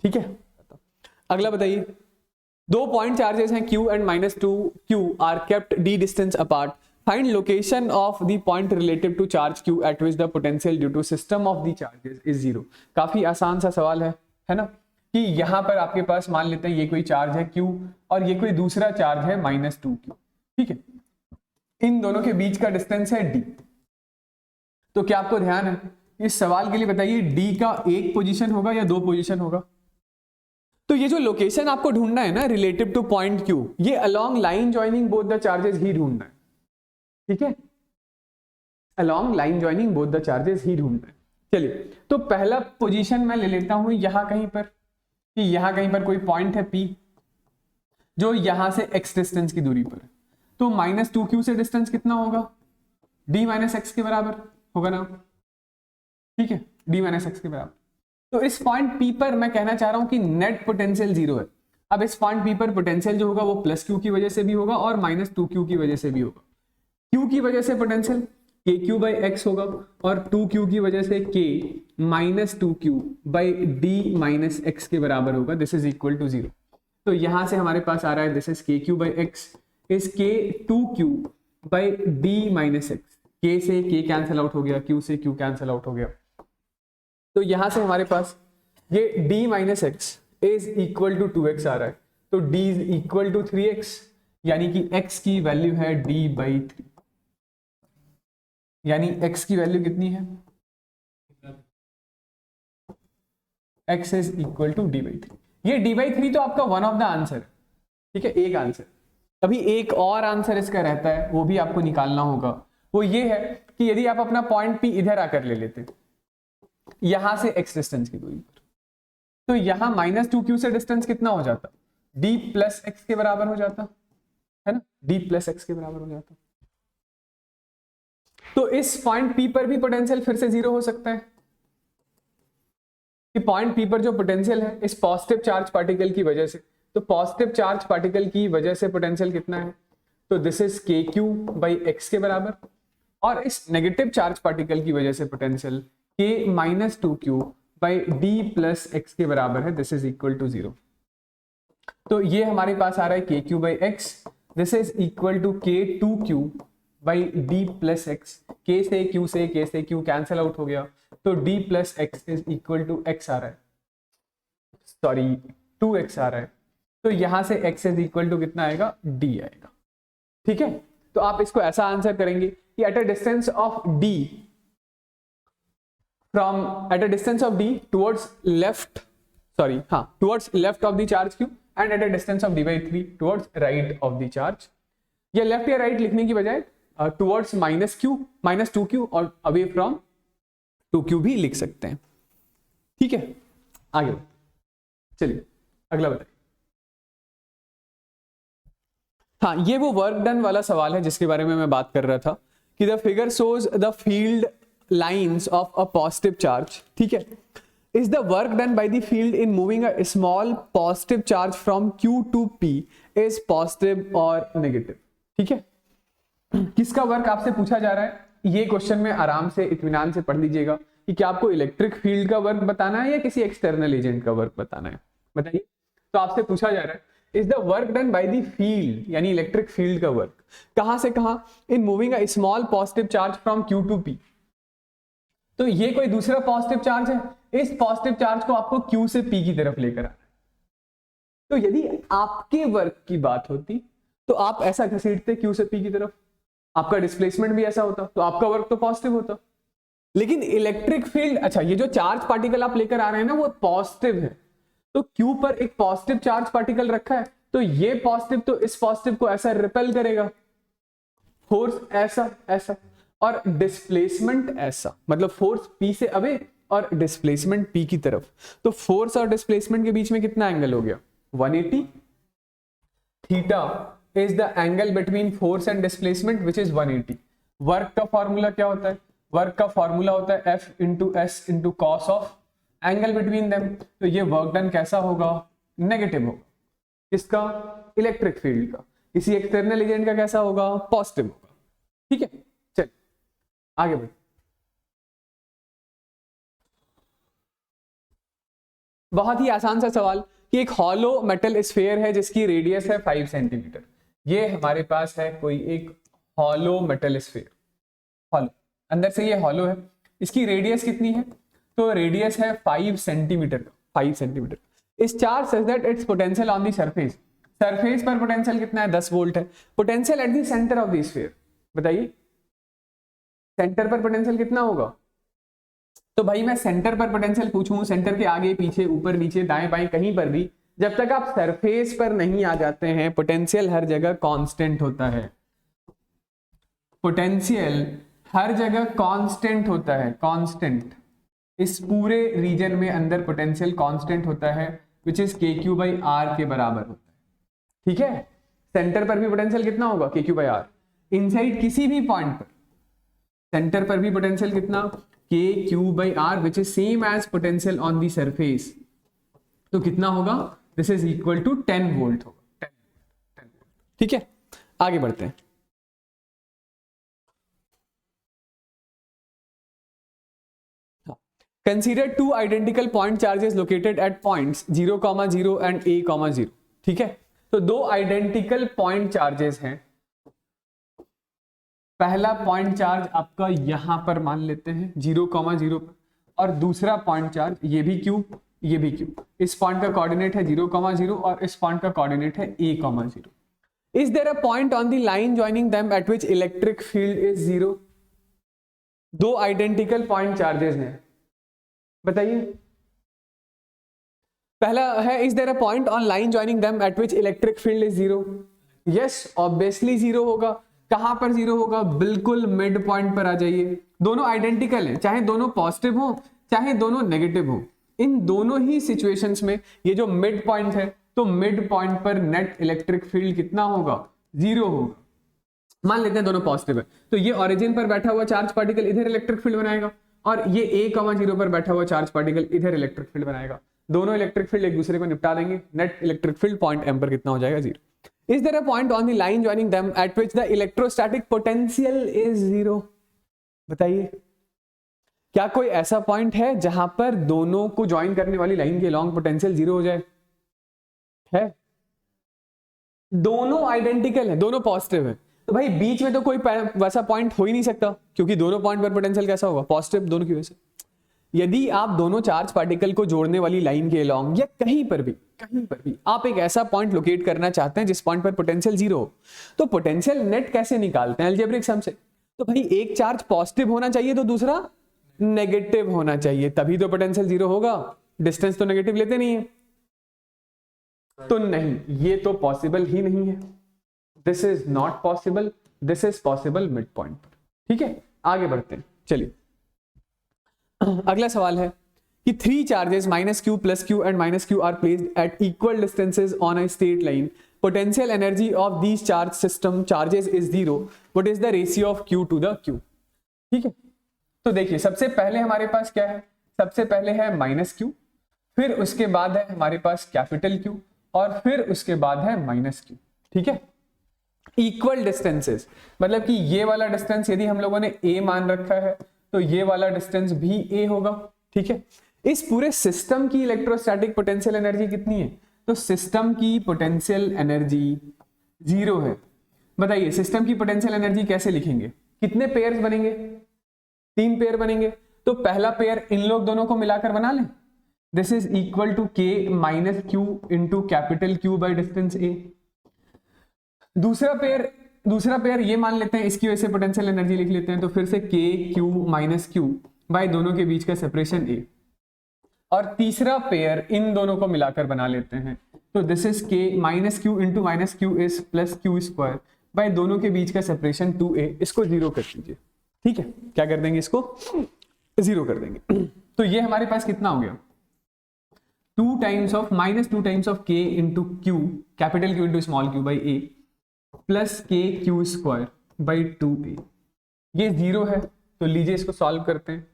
Speaker 1: ठीक है, अगला बताइए। दो पॉइंट चार्जेस हैं Q and -2Q are kept d distance apart. Find location of the point relative to charge Q at which the potential due to system of the charges is zero. काफी आसान सा सवाल है ना, कि यहां पर आपके पास मान लेते हैं ये कोई चार्ज है Q और ये कोई दूसरा चार्ज है -2Q। ठीक है, इन दोनों के बीच का डिस्टेंस है d। तो क्या आपको ध्यान है इस सवाल के लिए? बताइए d का एक पोजीशन होगा या दो पोजीशन होगा? तो ये जो लोकेशन आपको ढूंढना है ना रिलेटिव टू पॉइंट Q, ये along line joining both the charges ही ढूंढना है। ठीक है, along line joining both the charges ही ढूंढना है। चलिए, तो पहला पोजीशन मैं ले लेता हूं यहां कहीं पर, कि यहां कहीं पर कोई पॉइंट है P जो यहां से x डिस्टेंस की दूरी पर है। तो -2Q से डिस्टेंस कितना होगा? d - x के बराबर होगा ना। ठीक है, d - x के बराबर। तो इस पॉइंट P पर मैं कहना चाह रहा हूं कि नेट पोटेंशियल जीरो है। अब इस पॉइंट P पर पोटेंशियल जो होगा वो +Q की वजह से भी होगा और -2Q की वजह से भी होगा। Q की वजह से पोटेंशियल KQ/x होगा और 2Q की वजह से K -2Q/d - x के बराबर होगा। This is equal to 0। तो यहां से हमारे पास आ रहा है this is KQ/x is K 2Q/d - x। K से K कैंसिल आउट हो गया, Q से Q कैंसिल आउट हो गया। तो यहां से हमारे पास ये d - x is equal to 2x आ रहा है। तो d is equal to 3x, यानी कि x की वैल्यू है d/3। यानी x की वैल्यू कितनी है? x is equal to d/3। ये d/3 तो आपका वन ऑफ द आंसर। ठीक है, एक आंसर। अभी एक और आंसर इसका रहता है, वो भी आपको निकालना होगा। वो ये है कि यदि आप अपना पॉइंट P इधर आकर ले लेते यहां से x डिस्टेंस की दूरी पर, तो यहां -2q से डिस्टेंस कितना हो जाता, d प्लस एक्स के बराबर हो जाता है ना, d प्लस एक्स के बराबर हो जाता। तो इस पॉइंट P पर भी पोटेंशियल फिर से जीरो हो सकता है कि पॉइंट P पर जो पोटेंशियल है इस पॉजिटिव चार्ज पार्टिकल की वजह से, तो पॉजिटिव चार्ज पार्टिकल की वजह से पोटेंशियल कितना है, तो this is kq by x के बराबर, और इस नेगेटिव चार्ज पार्टिकल की वजह से potential k minus 2q by d plus x के बराबर है, दिस इज इक्वल टू 0। तो ये हमारे पास आ रहा है kq by x, this is equal to k2q by d plus x, k से q कैंसिल आउट हो गया, तो d plus x is equal to x आ रहा है, सॉरी 2x आ रहा है, तो यहां से x इज इक्वल टू कितना आएगा, d आएगा। ठीक है, तो आप इसको ऐसा आंसर करेंगे कि at a distance of d from at a distance of d towards left, sorry हाँ towards left of the charge q and at a distance of d/3 towards right of the charge, या left या right लिखने की बजाय towards -2q और away from 2q भी लिख सकते हैं। ठीक है, आगे चलिए अगला बताइए। हाँ, ये वो वर्क डन वाला सवाल है जिसके बारे में मैं बात कर रहा था कि the figure shows the field lines of a positive charge. ठीक है, is the work done by the field in moving a small positive charge from Q to P is positive और नेगेटिव। ठीक है, किसका वर्क आपसे पूछा जा रहा है, ये क्वेश्चन में आराम से इत्मीनान से पढ़ लीजिएगा कि क्या आपको इलेक्ट्रिक फील्ड का वर्क बताना है या किसी एक्सटर्नल एजेंट का वर्क बताना है, बताइए। तो आपसे पूछा जा रहा है is the work done by the field, यानी इलेक्ट्रिक फील्ड का वर्क कहां से कहां, in moving a small positive charge from Q to P। तो ये कोई दूसरा पॉजिटिव चार्ज है, इस पॉजिटिव चार्ज को आपको Q से P की तरफ लेकर आना है। तो यदि आपके वर्क की बात होती तो आप ऐसा घसीटते Q से P की तरफ, आपका डिस्प्लेसमेंट भी ऐसा होता, तो आपका वर्क तो पॉजिटिव होता। लेकिन इलेक्ट्रिक फील्ड, अच्छा ये जो चार्ज पार्टिकल आप लेकर आ रहे हैं ना वो पॉजिटिव है, तो Q पर एक पॉजिटिव चार्ज पार्टिकल रखा है, तो ये पॉजिटिव तो इस पॉजिटिव को ऐसा रिपेल करेगा, फोर्स ऐसा ऐसा, और डिस्प्लेसमेंट ऐसा, मतलब फोर्स P से अवे और डिस्प्लेसमेंट P की तरफ। तो फोर्स और डिस्प्लेसमेंट के बीच में कितना एंगल हो गया, 180। Theta is the angle between force and displacement which is 180। Work का फॉर्मूला क्या होता है, वर्क का फॉर्मूला होता है F into S into cos of angle between them. तो ये वर्क डन कैसा होगा, नेगेटिव होगा, किसका, इलेक्ट्रिक फील्ड का। किसी एक्सटर्नल एजेंट का कैसा होगा, पॉजिटिव होगा। ठीक है, चल आगे बढ़। बहुत ही आसान सा सवाल कि एक हॉलो मेटल स्फीयर है जिसकी रेडियस है 5 सेंटीमीटर। ये हमारे पास है कोई एक हॉलो मेटल स्फीयर, हॉलो, अंदर से ये हॉलो है, इसकी रेडियस कितनी है, तो रेडियस है 5 सेंटीमीटर, 5 सेंटीमीटर। इस charge such that it's potential on the surface, surface पर पोटेंशियल कितना है, 10 वोल्ट है। Potential at the centre of the sphere, बताइए सेंटर पर पोटेंशियल कितना होगा। तो भाई मैं सेंटर पर पोटेंशियल पूछूं, सेंटर के आगे पीछे ऊपर नीचे दाएं बाएं कहीं पर भी, जब तक आप सरफेस पर नहीं आ जाते हैं पोटेंशियल हर जगह कांस्टेंट होता है, पोटेंशियल हर जगह कांस्टेंट होता है, कांस्टेंट। इस पूरे रीजन में अंदर पोटेंशियल कांस्टेंट होता है which is KQ by R के बराबर होता है। ठीक है, सेंटर पर भी पोटेंशियल कितना होगा, KQ बाई R। इनसाइड किसी भी पॉइंट पर सेंटर पर भी पोटेंशियल कितना, KQ by R which is same as potential on the surface, तो कितना होगा, this is equal to 10 volt होगा, 10 वोल्ट। ठीक है, आगे बढ़ते हैं। Consider two identical point charges located at points 0,0 and A,0। ठीक है, तो दो आइडेंटिकल पॉइंट चार्जेस हैं। पहला पॉइंट चार्ज आपका यहां पर मान लेते हैं 0,0 पर, और दूसरा पॉइंट चार्ज ये भी Q, ये भी Q। इस पॉइंट का कोऑर्डिनेट है 0,0 और इस पॉइंट का कोऑर्डिनेट है A,0। Is there a point on the line joining them at which electric field is 0। दो आइडेंटिकल पॉइंट चार्जेस हैं, बताइए। पहला है is there a point on line joining them at which electric field is 0। Yes, obviously 0 होगा, कहां पर zero होगा, बिल्कुल मिड पॉइंट पर आ जाइए। दोनों आइडेंटिकल है, चाहे दोनों पॉजिटिव हो चाहे दोनों नेगेटिव हो, इन दोनों ही सिचुएशंस में ये जो मिड पॉइंट है, तो मिड पॉइंट पर नेट इलेक्ट्रिक फील्ड कितना होगा, जीरो होगा। मान लेते हैं दोनों पॉजिटिव है, तो ये ओरिजिन पर बैठा हुआ चार्ज पार्टिकल इधर इलेक्ट्रिक फील्ड बनाएगा और ये a,0 पर बैठा हुआ चार्ज पार्टिकल इधर इलेक्ट्रिक फील्ड बनाएगा। दोनों इलेक्ट्रिक फील्ड एक दूसरे को निपटा देंगे, net electric field point m पर कितना हो जाएगा, zero. Is there a point on the line joining them at which the electrostatic potential is zero? बताइए, क्या कोई ऐसा पॉइंट है जहां पर दोनों को ज्वाइन करने वाली लाइन के लॉन्ग पोटेंशियल जीरो हो जाए? है? दोनों आइडेंटिकल है, दोनों पॉजिटिव है, तो भाई बीच में तो कोई वैसा पॉइंट हो ही नहीं सकता, क्योंकि दोनों पॉइंट पर पोटेंशियल कैसा होगा, पॉजिटिव दोनों की वजह से। यदि आप दोनों चार्ज पार्टिकल को जोड़ने वाली लाइन के अलोंग या कहीं पर भी आप एक ऐसा पॉइंट लोकेट करना चाहते हैं जिस पॉइंट पर पोटेंशियल जीरो हो, तो पोटेंशियल नेट कैसे निकालते हैं, अलजेब्रिक सम से। तो भाई एक चार्ज पॉजिटिव होना चाहिए तो दूसरा नेगेटिव होना चाहिए, तभी तो पोटेंशियल जीरो होगा। डिस्टेंस तो नेगेटिव लेते नहीं है, तो नहीं, ये तो पॉसिबल ही नहीं है। This is not possible, this is possible mid point पर। ठीक है, आगे बढ़ते हैं, चलिए। अगला सवाल है कि 3 charges -q + q and -q are placed at equal distances on a straight line. Potential energy of these charge system charges is 0. What is the ratio of q to the q? ठीक है, तो देखिए सबसे पहले हमारे पास क्या है, सबसे पहले है -q, फिर उसके बाद है हमारे पास Q और फिर उसके बाद है -q। ठीक है, इक्वल डिस्टेंसेस मतलब कि ये वाला डिस्टेंस यदि हम लोगों ने a मान रखा है तो ये वाला डिस्टेंस भी a होगा। ठीक है, इस पूरे सिस्टम की इलेक्ट्रोस्टैटिक पोटेंशियल एनर्जी कितनी है, तो सिस्टम की पोटेंशियल एनर्जी 0 है। बताइए सिस्टम की पोटेंशियल एनर्जी कैसे लिखेंगे, कितने पेयर्स बनेंगे, 3 पेयर बनेंगे, तो पहला पेयर इन लोग दोनों को मिलाकर बना लें, this is equal to k - q into Q by distance a। दूसरा पेयर ये मान लेते हैं, इसकी वजह से पोटेंशियल एनर्जी लिख लेते हैं, तो फिर से k q बाय दोनों के बीच का सेपरेशन a। और तीसरा पेयर इन दोनों को मिलाकर बना लेते हैं, तो this is k - q into -q is +q² by दोनों के बीच का सेपरेशन 2a। इसको 0 कर दीजिए। ठीक है, क्या कर देंगे, इसको 0 कर देंगे। तो ये हमारे पास कितना हो गया, 2 times of k into q, capital Q into small q by a plus kq² by 2a। ये 0 है, तो लीजिए इसको सॉल्व करते हैं।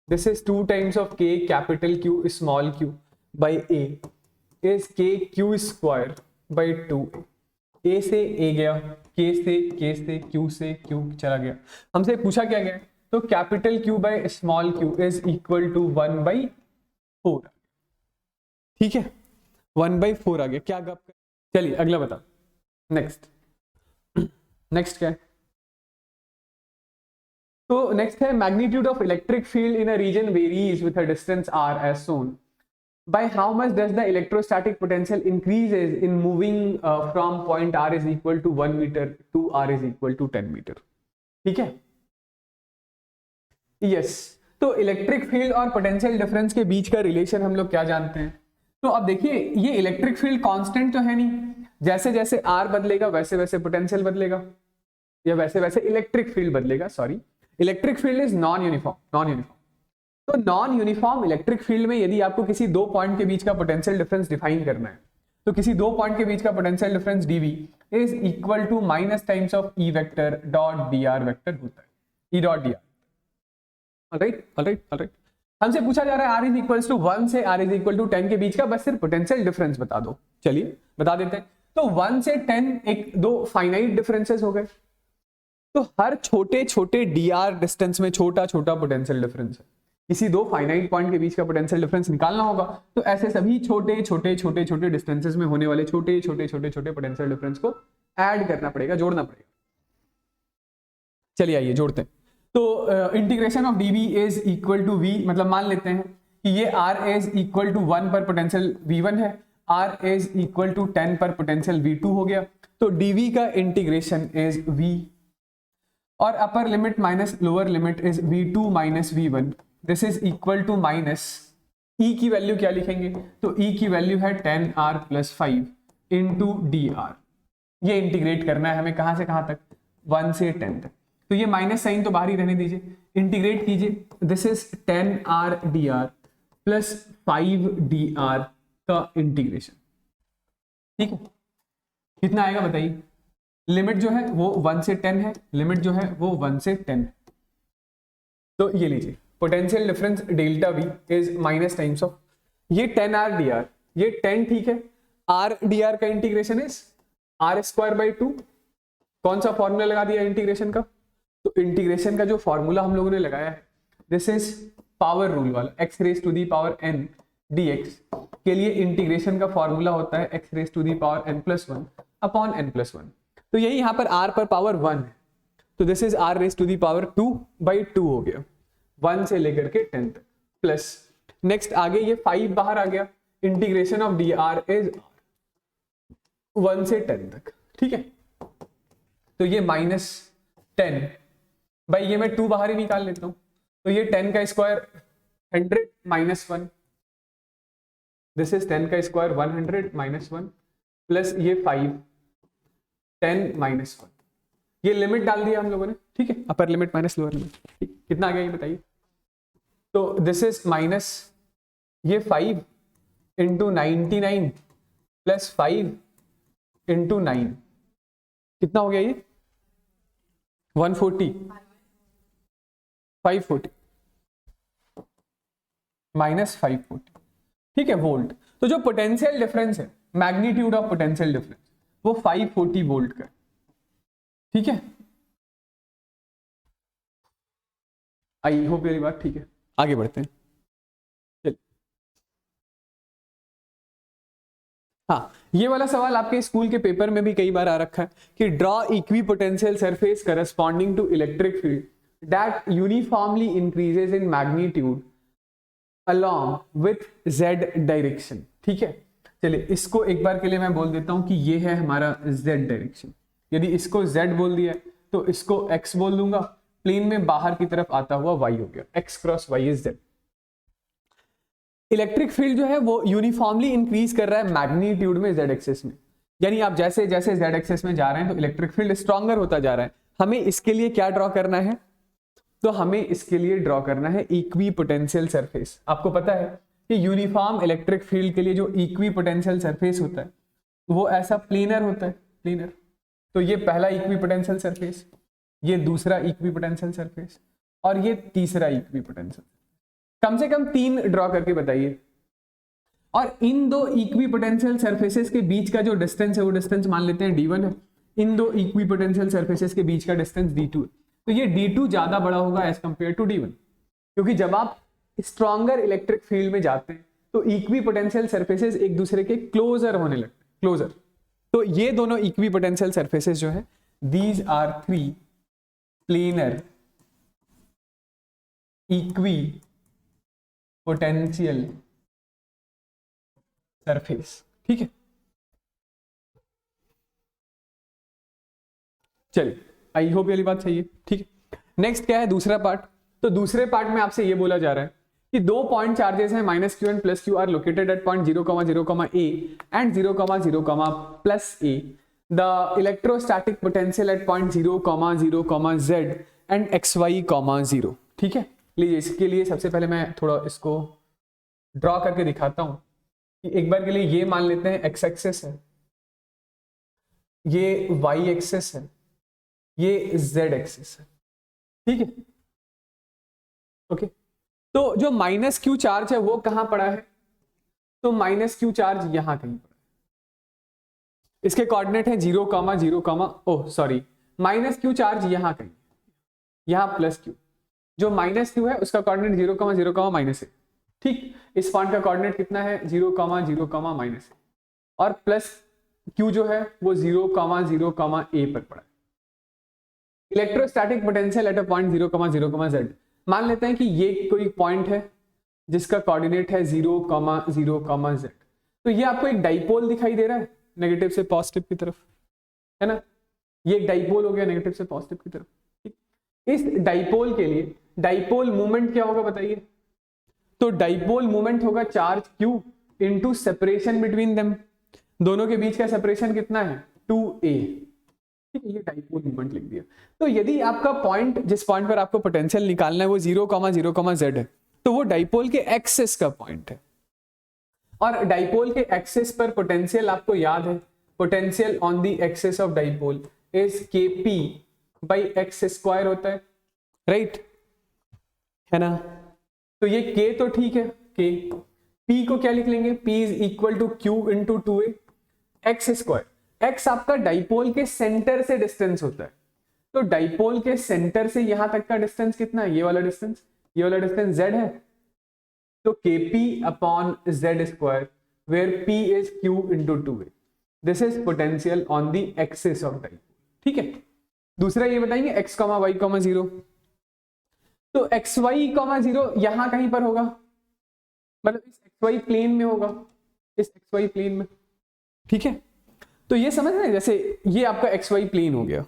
Speaker 1: This is 2 times of k capital Q small q by a is kq² by 2a। a से a गया, k से q से q चला गया। हमसे पूछा क्या गया, तो capital Q by small q is equal to 1/4। ठीक है, 1/4 आ गया। क्या गप, चलिए अगला बता, नेक्स्ट क्या है, तो नेक्स्ट है magnitude of electric field in a region varies with a distance r as shown. By how much does the electrostatic potential increases in moving from point r is equal to 1 meter to r is equal to 10 meter? ठीक है, yes. तो electric field और potential difference के बीच का relation हम लोग क्या जानते हैं, तो अब देखिए ये इलेक्ट्रिक फील्ड कांस्टेंट तो है नहीं, जैसे जैसे r बदलेगा वैसे वैसे पोटेंशियल बदलेगा, या वैसे वैसे इलेक्ट्रिक फील्ड बदलेगा। Sorry, electric field is non uniform. तो नॉन यूनिफॉर्म इलेक्ट्रिक फील्ड में यदि आपको किसी 2 पॉइंट के बीच का पोटेंशियल डिफरेंस डिफाइन करना है, तो किसी 2 पॉइंट के बीच का potential difference dv is equal to minus times of e vector dot dr vector होता है, e डॉट dr। ऑलराइट, हमसे पूछा जा रहा है r इज इक्वल टू 1 से r इज इक्वल टू 10 के बीच का बस सिर्फ पोटेंशियल डिफरेंस बता दो। चलिए बता देते हैं। तो 1 से 10 एक 2 फाइनाइट डिफरेंसेस हो गए, तो हर छोटे छोटे dr डिस्टेंस में छोटा छोटा पोटेंशियल डिफरेंस है। किसी 2 फाइनाइट पॉइंट के बीच का पोटेंशियल डिफरेंस निकालना होगा, तो ऐसे सभी छोटे डिस्टेंसेस में होने वाले छोटे पोटेंशियल डिफरेंस को ऐड करना पड़ेगा, जोड़ना पड़ेगा। चलिए आइए जोड़ते हैं। तो integration of dv is equal to v, मतलब मान लेते हैं कि ये r इज इक्वल टू 1 पर पोटेंशियल v1 है, r इज इक्वल टू 10 पर पोटेंशियल v2 हो गया। तो dv का इंटीग्रेशन इज v और upper limit minus lower limit is v2 minus v1। This is equal to minus e की value क्या लिखेंगे, तो e की वैल्यू है 10r प्लस 5 इंटू dr। ये इंटीग्रेट करना है हमें कहां से कहां तक, 1 से 10 तक। तो ये माइनस साइन तो बाहर ही रहने दीजिए, इंटीग्रेट कीजिए, this is 10r dr plus 5dr का इंटीग्रेशन। ठीक है, कितना आएगा बताइए। लिमिट जो है वो 1 से 10 है, लिमिट जो है वो 1 से 10 है। तो ये लीजिए, potential difference delta we is minus times of ये 10r dr, ये 10 ठीक है, r dr का integration is r square by 2। कौन सा फॉर्मूला लगा दिया इंटीग्रेशन का, तो इंटीग्रेशन का जो फॉर्मूला हम लोगों ने लगाया है दिस इज पावर रूल वाला, x raise to the power n dx के लिए इंटीग्रेशन का फॉर्मूला होता है x raise to the power n plus 1 upon n plus 1। तो यही यहाँ पर r पर पावर 1 है, तो this is r raise to the power 2 by 2 हो गया, 1 से लेकर के 10 तक, प्लस नेक्स्ट आगे ये 5 बाहर आ गया, इंटीग्रेशन ऑफ dr इज 1 से 10 तक। ठीक है, तो ये माइनस 10 भाई, ये मैं 2 बाहर ही निकाल लेता हूं, तो ये 10 का स्क्वायर 100 माइनस 1, दिस इज 10 का स्क्वायर 100 माइनस 1 प्लस ये 5 10 माइनस 1, ये लिमिट डाल दिया हम लोगों ने। ठीक है, अपर लिमिट माइनस लोअर लिमिट, कितना आ गया ये बताइए। तो दिस इज माइनस ये 5 इंटू 99 प्लस 5 इंटू 9, कितना हो गया ये 140 540 माइनस 540। ठीक है, वोल्ट। तो जो पोटेंशियल डिफरेंस है, मैग्नीट्यूड ऑफ पोटेंशियल डिफरेंस, वो 540 वोल्ट का। ठीक है, आई होप मेरी बात ठीक है, आगे बढ़ते हैं। चलिए, हाँ, ये वाला सवाल आपके स्कूल के पेपर में भी कई बार आ रखा है कि draw equipotential surface corresponding to electric field that uniformly increases in magnitude along with z direction. ठीक है, चलिए इसको एक बार के लिए मैं बोल देता हूं कि ये है हमारा z डायरेक्शन। यदि इसको z बोल दिया तो इसको x बोल दूंगा, प्लेन में बाहर की तरफ आता हुआ y हो गया, x cross y is z। Electric field जो है वो यूनिफॉर्मली इंक्रीज कर रहा है मैग्नीट्यूड में z एक्सेस में, यानी आप जैसे जैसे z एक्सेस में जा रहे हैं तो इलेक्ट्रिक फील्ड स्ट्रॉन्गर होता जा रहा है। हमें इसके लिए क्या ड्रॉ करना है, तो हमें इसके लिए ड्रॉ करना है इक्वी पोटेंशियल सरफेस। आपको पता है कि यूनिफॉर्म इलेक्ट्रिक फील्ड के लिए जो इक्वी पोटेंशियल सरफेस होता है वो ऐसा प्लेनर होता है, प्लेनर। तो ये पहला इक्वी पोटेंशियल सरफेस, ये दूसरा इक्वी पोटेंशियल सरफेस और ये तीसरा इक्वी पोटेंशियल। कम से कम 3 ड्रॉ करके बताइए। और इन दो इक्वी पोटेंशियल सरफेसेस के बीच का जो डिस्टेंस है वो डिस्टेंस मान लेते हैं d1 है, इन दो इक्वी पोटेंशियल सरफेसेस के बीच का डिस्टेंस d2 है। तो ये d2 ज्यादा बड़ा होगा एज कंपेयर टू d1, क्योंकि जब आप स्ट्रॉन्गर इलेक्ट्रिक फील्ड में जाते हैं तो इक्वी पोटेंशियल सरफेसेस एक दूसरे के क्लोजर होने लगते हैं, क्लोजर। तो ये दोनों इक्वी पोटेंशियल सरफेसेस जो है, these are 3 planar equipotential surface. ठीक है, चलिए आई होप वाली बात सही है। ठीक है, नेक्स्ट क्या है दूसरा पार्ट। तो दूसरे पार्ट में आपसे ये बोला जा रहा है कि 2 पॉइंट चार्जेस हैं -q and +q are located at point 0, 0, a and 0, 0, +a। The electrostatic potential at point 0, 0, z and xy, 0। ठीक है, लीजिए इसके लिए सबसे पहले मैं थोड़ा इसको ड्रॉ करके दिखाता हूं कि एक बार के लिए ये मान लेते हैं x एक्सेस है, ये y एक्सेस है, ये z एक्सिस है। ठीक है, ओके। तो जो -q चार्ज है वो कहां पड़ा है, तो -q चार्ज यहां कहीं पड़ा है। इसके कोऑर्डिनेट है 0, 0, ओह सॉरी, -q चार्ज यहां कहीं, यहां +q। जो -q है उसका कोऑर्डिनेट 0, 0, -a। ठीक, इस पॉइंट का कोऑर्डिनेट कितना है 0, 0, -a, और +q जो है वो 0, 0, a पर पड़ा है। Electrostatic potential at a point 0, 0, z। मान लेते हैं कि ये कोई पॉइंट है जिसका कोऑर्डिनेट है 0, 0, z। तो ये आपको एक डाइपोल दिखाई दे रहा है नेगेटिव से पॉजिटिव की तरफ, है ना। ये एक डाइपोल हो गया नेगेटिव से पॉजिटिव की तरफ। ठीक, इस डाइपोल के लिए डाइपोल मूवमेंट क्या होगा बताइए। तो डाइपोल मूवमेंट होगा charge q into separation between them. दोनों के बीच का सेपरेशन कितना है 2a। ठीक है, ये डाइपोल मोमेंट लिख दिया। तो यदि आपका पॉइंट, जिस पॉइंट पर आपको पोटेंशियल निकालना है वो 0,0,z है, तो वो डाइपोल के एक्सिस का पॉइंट है। और डाइपोल के एक्सिस पर पोटेंशियल आपको याद है, potential on the axis of dipole is Kp by x square होता है, राइट है ना। तो ये K तो ठीक है, K, P को क्या लिख लेंगे, P is equal to Q into 2a x square. X आपका डाइपोल के सेंटर से डिस्टेंस होता है, तो डाइपोल के सेंटर से यहां तक का डिस्टेंस कितना है, ये वाला डिस्टेंस, ये वाला डिस्टेंस z है, तो Kp upon z square where P is Q into 2a, this is potential on the axis of dipole. ठीक है, दूसरा ये बताएंगे x, y, 0, तो x, y, 0 यहां कहीं पर होगा, मतलब इस xy प्लेन में होगा, इस xy प्लेन में। ठीक है, तो ये समझ रहे हैं, जैसे ये आपका xy प्लेन हो गया,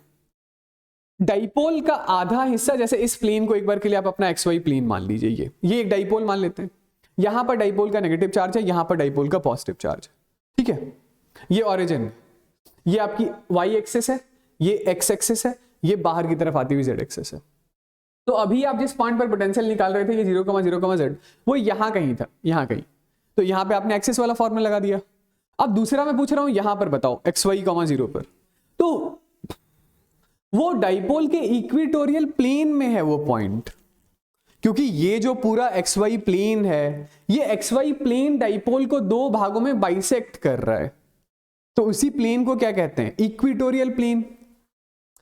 Speaker 1: डाइपोल का आधा हिस्सा, जैसे इस प्लेन को एक बार के लिए आप अपना xy प्लेन मान लीजिए, ये एक डाइपोल मान लेते हैं, यहां पर डाइपोल का नेगेटिव चार्ज है, यहां पर डाइपोल का पॉजिटिव चार्ज है। ठीक है, ये ओरिजिन है, ये आपकी y एक्सिस है, ये x एक्सिस है, ये बाहर की तरफ आती हुई z एक्सिस है। तो अभी आप जिस पॉइंट पर पोटेंशियल निकाल रहे थे, ये 0,0,z, वो यहां कहीं था, यहां कहीं, तो यहां पे आपने एक्सिस वाला फॉर्मूला लगा दिया। अब दूसरा मैं पूछ रहा हूं, यहां पर बताओ xy, 0 पर, तो वो डाइपोल के इक्वेटोरियल प्लेन में है वो पॉइंट, क्योंकि ये जो पूरा xy प्लेन है, ये xy प्लेन डाइपोल को दो भागों में बाइसेक्ट कर रहा है, तो उसी प्लेन को क्या कहते हैं, इक्वेटोरियल प्लेन।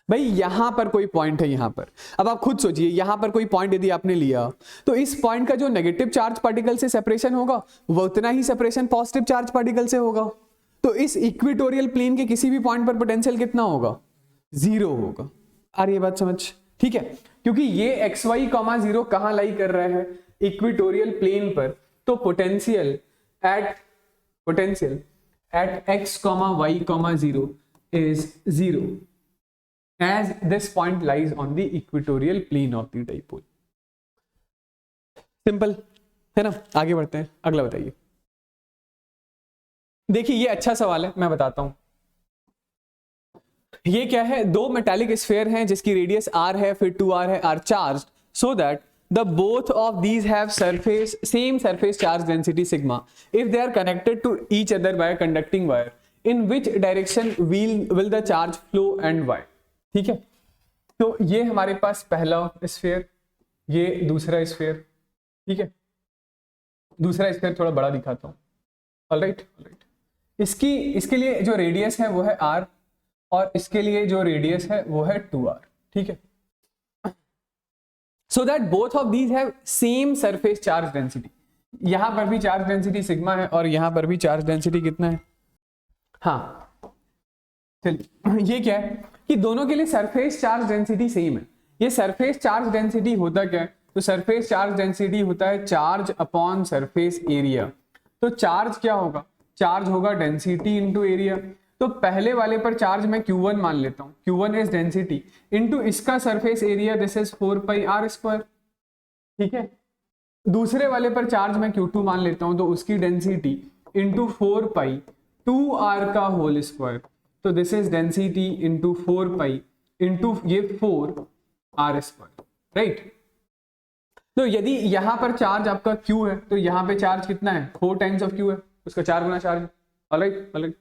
Speaker 1: भाई यहां पर कोई पॉइंट है, यहां पर, अब आप खुद सोचिए, यहां पर कोई पॉइंट यदि आपने लिया, तो इस पॉइंट का जो नेगेटिव चार्ज पार्टिकल से सेपरेशन होगा, वो उतना ही सेपरेशन पॉजिटिव चार्ज पार्टिकल से होगा। तो इस इक्वेटोरियल प्लेन के किसी भी पॉइंट पर पोटेंशियल कितना होगा, 0 होगा। आ रही है बात समझ? ठीक है, क्योंकि ये xy, 0 कहां लाई कर रहा है, इक्वेटोरियल प्लेन पर, तो potential at x, y, 0 is 0 as this point lies on the equatorial plane of the dipole. Simple है ना, आगे बढ़ते हैं, अगला बताइए। देखिए ये अच्छा सवाल है, मैं बताता हूं। ये क्या है, दो मेटालिक स्फीयर हैं जिसकी रेडियस r है, फिर 2r है, are charge, so that the both of these have same surface charge density sigma if they are connected to each other by a conducting wire. In which direction will the charge flow and why? ठीक है, तो ये हमारे पास पहला sphere, ये दूसरा sphere. ठीक है, दूसरा स्फीयर थोड़ा बड़ा दिखाता हूं। ऑलराइट, इसके लिए जो रेडियस है वो है r, और इसके लिए जो रेडियस है वो है 2r। ठीक है, so that both of these have same surface charge density. यहां पर भी चार्ज डेंसिटी सिग्मा है और यहां पर भी चार्ज डेंसिटी कितना है, हाँ चलिए, ये क्या है कि दोनों के लिए सरफेस चार्ज डेंसिटी सेम है। ये सरफेस चार्ज डेंसिटी होता क्या है, तो सरफेस चार्ज डेंसिटी होता है चार्ज अपॉन सरफेस एरिया। तो चार्ज क्या होगा, चार्ज होगा डेंसिटी इंटू एरिया। तो पहले वाले पर चार्ज मैं Q1 मान लेता हूं, Q1 इज डेंसिटी इंटू इसका surface area, this is 4πr²। ठीक है, दूसरे वाले पर चार्ज मैं Q2 मान लेता हूं, तो उसकी डेंसिटी इंटू 4π 2r का होल स्क्वायर, तो this is density into 4π into ये 4r², राइट। तो यदि यहां पर चार्ज आपका Q है, तो यहां पे चार्ज कितना है, 4 टाइम्स ऑफ Q है, उसका 4 गुना चार्ज। ऑलराइट,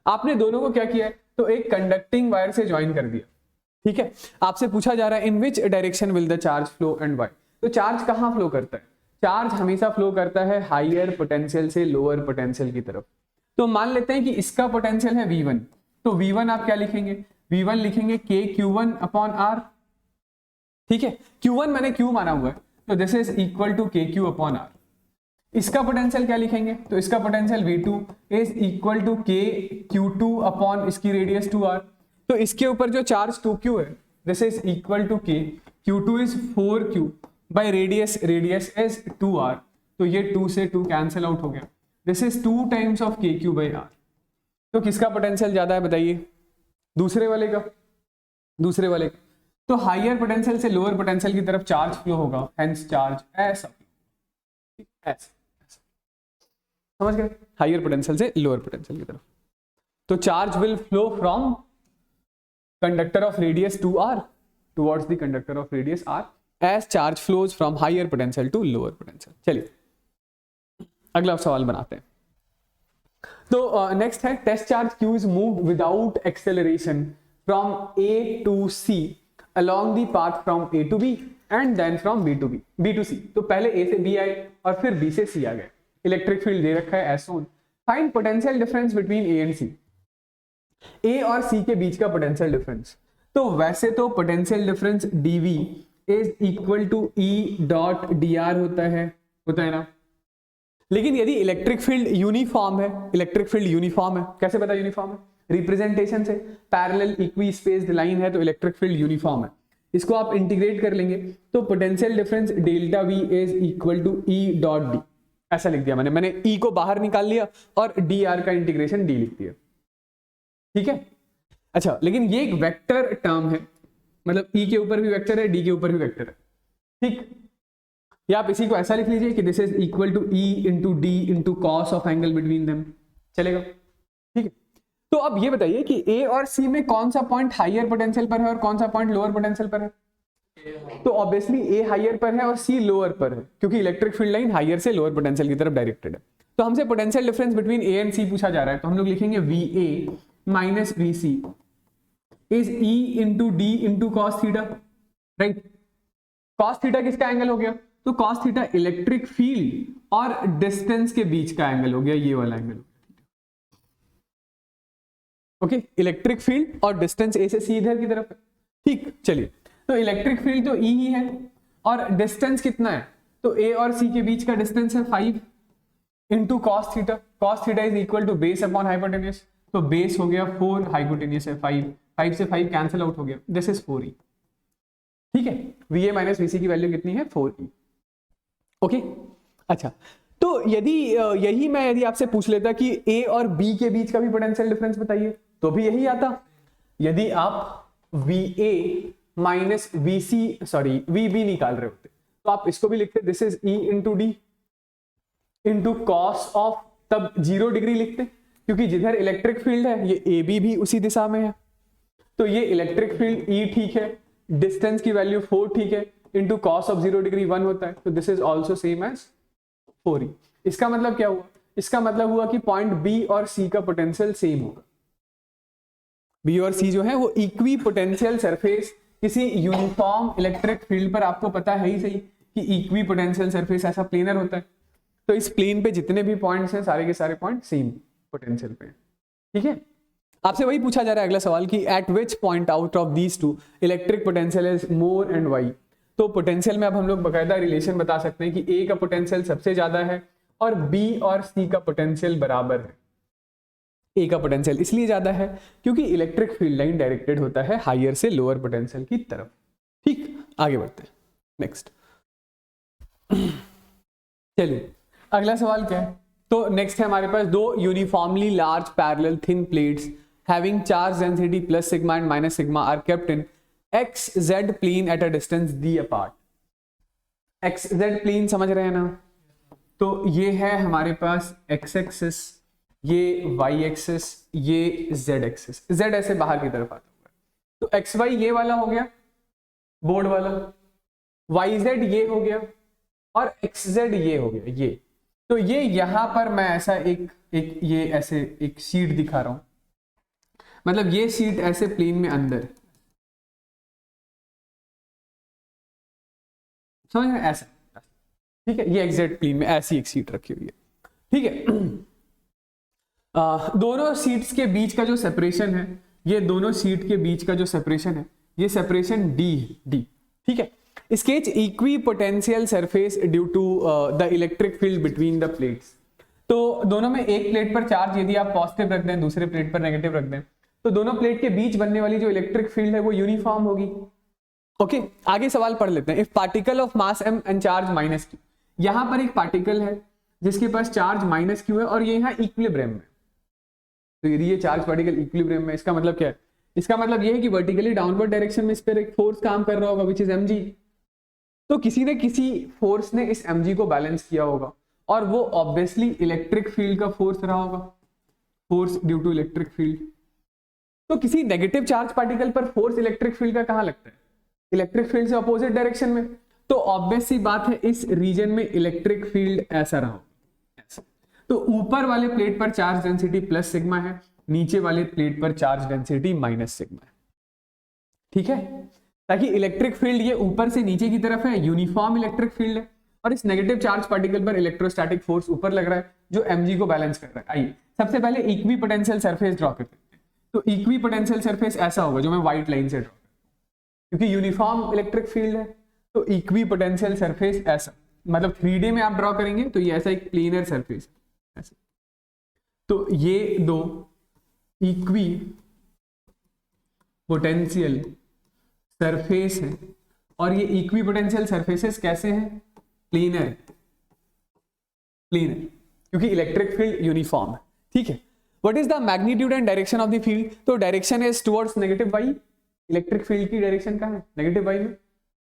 Speaker 1: आपने दोनों को क्या किया है, तो एक कंडक्टिंग वायर से ज्वाइन कर दिया। ठीक है, आपसे पूछा जा रहा है in which direction will the charge flow and why. तो चार्ज कहां फ्लो करता है, चार्ज हमेशा फ्लो करता है हाईयर पोटेंशियल से लोअर पोटेंशियल की तरफ। तो मान लेते हैं कि इसका पोटेंशियल है V1, तो V1 आप क्या लिखेंगे, V1 लिखेंगे KQ1 अपॉन R। ठीक है, Q1 मैंने Q माना हुआ है, तो this is equal to KQ upon R। इसका पोटेंशियल क्या लिखेंगे, तो इसका potential V2 is equal to KQ2 upon इसकी रेडियस 2r। तो इसके ऊपर जो चार्ज 2q है, this is equal to Q2 is 4q by radius is 2r, तो ये 2 से 2 कैंसिल आउट हो गया, this is 2 times of KQ by R। तो किसका पोटेंशियल ज्यादा है बताइए, दूसरे वाले का, दूसरे वाले का। तो हाइयर पोटेंशियल से लोअर पोटेंशियल की तरफ चार्ज फ्लो होगा, हेंस चार्ज ऐसा, समझ गए, हाइयर पोटेंशियल से लोअर पोटेंशियल की तरफ। तो charge will flow from conductor of radius 2r towards the conductor of radius r as charge flows from higher potential to lower potential. चलिए अगला सवाल बनाते हैं. तो नेक्स्ट है test charge q is moved without acceleration from a to c along the path from a to b and then from b to c. तो पहले a से b आए और फिर b से c आ गए. इलेक्ट्रिक फील्ड दे रखा है as shown. Find potential difference between a and c. a और c के बीच का पोटेंशियल डिफरेंस. तो वैसे तो potential difference dv is equal to e dot dr होता है ना. लेकिन यदि इलेक्ट्रिक फील्ड यूनिफॉर्म है, कैसे पता यूनिफॉर्म है? रिप्रेजेंटेशन से. पैरेलल इक्वी स्पेस्ड लाइन है तो इलेक्ट्रिक फील्ड यूनिफॉर्म है. इसको आप इंटीग्रेट कर लेंगे तो potential difference delta v is equal to e dot d. ऐसा लिख दिया मैंने e को बाहर निकाल लिया और dr का इंटीग्रेशन d लिख दिया. ठीक है. अच्छा, लेकिन ये एक वेक्टर टर्म है, मतलब e के ऊपर भी वेक्टर है, d के ऊपर भी वेक्टर है. ठीक, या आप इसी को ऐसा लिख लीजिए कि this is equal to e into d into cos of angle between them. चलेगा. ठीक है. तो अब ये बताइए कि a और c में कौन सा पॉइंट हायर पोटेंशियल पर है और कौन सा पॉइंट लोअर पोटेंशियल पर है? तो ऑब्वियसली a हायर पर है और c लोअर पर है, क्योंकि इलेक्ट्रिक फील्ड लाइन हायर से लोअर पोटेंशियल की तरफ डायरेक्टेड है. तो हमसे potential difference between a and c पूछा जा रहा है, तो हम लोग लिखेंगे va minus vc is e into d into cos theta. Right. Cos theta किसका एंगल हो गया? तो कॉस थीटा इलेक्ट्रिक फील्ड और डिस्टेंस के बीच का एंगल हो गया, ये वाला एंगल. ओके, इलेक्ट्रिक फील्ड और डिस्टेंस ए से सी इधर की तरफ है. ठीक, चलिए. तो इलेक्ट्रिक फील्ड तो ई ही है और डिस्टेंस कितना है? तो ए और सी के बीच का डिस्टेंस है 5 into cos theta. Cos theta is equal to base upon hypotenuse. तो बेस हो गया 4, हाइपोटेन्यूज है 5. 5 से 5 कैंसिल आउट हो गया. This is 4e. ठीक है. वी ए माइनस वी सी की वैल्यू कितनी है? 4e. ओके. अच्छा, तो यदि आपसे पूछ लेता कि a और b के बीच का भी पोटेंशियल डिफरेंस बताइए, तो भी यही आता. यदि आप va माइनस vb निकाल रहे होते तो आप इसको भी लिखते, this is e into d into cos of, तब 0 डिग्री लिखते, क्योंकि जिधर इलेक्ट्रिक फील्ड है ये ए बी भी उसी दिशा में है. तो ये इलेक्ट्रिक फील्ड ई ठीक है, डिस्टेंस की वैल्यू 4 ठीक है, इंटू कॉस ऑफ 0 डिग्री 1 होता है. तो this is also same as 4e. इसका मतलब क्या हुआ? इसका मतलब हुआ कि पॉइंट बी और सी का पोटेंशियल सेम होगा. बी और सी जो है वो इक्वी पोटेंशियल सरफेस किसी यूनिफॉर्म इलेक्ट्रिक फील्ड पर, आपको पता है ही सही कि इक्वी पोटेंशियल सरफेस ऐसा प्लेनर होता है. तो इस प्लेन पे जितने भी पॉइंट्स हैं सारे के सारे पॉइंट सेम पोटेंशियल पे. ठीक है. आपसे वही पूछा जा रहा है अगला सवाल कि at which point out of these two electric potential is more and why. तो पोटेंशियल में अब हम लोग बकायदा रिलेशन बता सकते हैं कि ए का पोटेंशियल सबसे ज्यादा है और बी और सी का पोटेंशियल बराबर है. ए का पोटेंशियल इसलिए ज्यादा है क्योंकि इलेक्ट्रिक फील्ड लाइन डायरेक्टेड होता है हायर से लोअर पोटेंशियल की तरफ. ठीक, आगे बढ़ते हैं. नेक्स्ट. चलिए अगला सवाल क्या है? तो नेक्स्ट है हमारे पास दो uniformly large parallel thin plates having charge density plus sigma and minus sigma are kept in XZ plane at a distance d apart. XZ plane समझ रहे हैं ना? तो ये है हमारे पास x एक्सिस, ये y एक्सिस, ये z एक्सिस. z ऐसे बाहर की तरफ आता हुआ है. तो xy ये वाला हो गया बोर्ड वाला, yz ये हो गया और xz ये हो गया ये. तो ये यहां पर मैं ऐसा एक ये ऐसे एक शीट दिखा रहा हूं, मतलब ये शीट ऐसे प्लेन में अंदर समझ रहे हैं ऐसा. ठीक है. ये एग्जैक्ट प्लेन में ऐसी एक सीट रखी हुई है. ठीक है. दोनों सीट्स के बीच का जो सेपरेशन है, ये दोनों सीट के बीच का जो सेपरेशन है, ये सेपरेशन डी. ठीक है. Sketch equipotential surface due to the electric field between the plates. तो दोनों में एक प्लेट पर चार्ज यदि आप पॉजिटिव रख दें, दूसरे प्लेट पर नेगेटिव रख दें, तो दोनों प्लेट के बीच बनने वाली जो इलेक्ट्रिक फील्ड है वो यूनिफॉर्म होगी. ओके. आगे सवाल पढ़ लेते हैं. If particle of mass m and charge minus q. यहां पर एक पार्टिकल है जिसके पास चार्ज माइनस q है और ये यहां इक्विलिब्रियम में. तो यदि ये चार्ज पार्टिकल इक्विलिब्रियम में, इसका मतलब क्या है? इसका मतलब ये है कि वर्टिकली डाउनवर्ड डायरेक्शन में इस पर एक फोर्स काम कर रहा होगा विच इज mg. तो किसी ने किसी फोर्स ने इस mg को बैलेंस किया होगा और वो ऑब्वियसली इलेक्ट्रिक फील्ड का फोर्स रहा होगा, force due to electric field. तो किसी नेगेटिव चार्ज पार्टिकल पर फोर्स इलेक्ट्रिक फील्ड का कहां लगता है? इलेक्ट्रिक फील्ड से अपोजिट डायरेक्शन में। तो ऑब्वियस सी बात है इस रीजन में इलेक्ट्रिक फील्ड ऐसा रहा, ऐसा। तो ऊपर वाले प्लेट पर चार्ज डेंसिटी प्लस सिग्मा है, नीचे वाले प्लेट पर चार्ज डेंसिटी माइनस सिग्मा है, ठीक है। ताकि इलेक्ट्रिक फील्ड ये ऊपर से नीचे की तरफ है, यूनिफॉर्म इलेक्ट्रिक फील्ड है, और इस नेगेटिव चार्ज पार्टिकल पर इलेक्ट्रोस्टैटिक फोर्स ऊपर लग रहा है जो mg को बैलेंस कर रहा है। आइए सबसे पहले इक्वी पोटेंशियल सरफेस ड्रॉ करते हैं। तो इक्वी पोटेंशियल सरफेस ऐसा होगा जो मैं व्हाइट लाइन से ड्रॉ करता हूं, क्योंकि यूनिफॉर्म इलेक्ट्रिक फील्ड है। तो इक्वी पोटेंशियल सरफेस ऐसा, मतलब 3D में आप ड्रॉ करेंगे तो ये ऐसा एक प्लेनर सरफेस ऐसा। तो ये दो इक्वी पोटेंशियल सरफेस है, और ये इक्वी पोटेंशियल सरफेसेस कैसे हैं? प्लेनर, प्लेनर, क्योंकि इलेक्ट्रिक फील्ड यूनिफॉर्म है, ठीक है। What is the magnitude and direction of the field? तो direction is towards negative y, electric field की डायरेक्शन कहां है? नेगेटिव वाई में,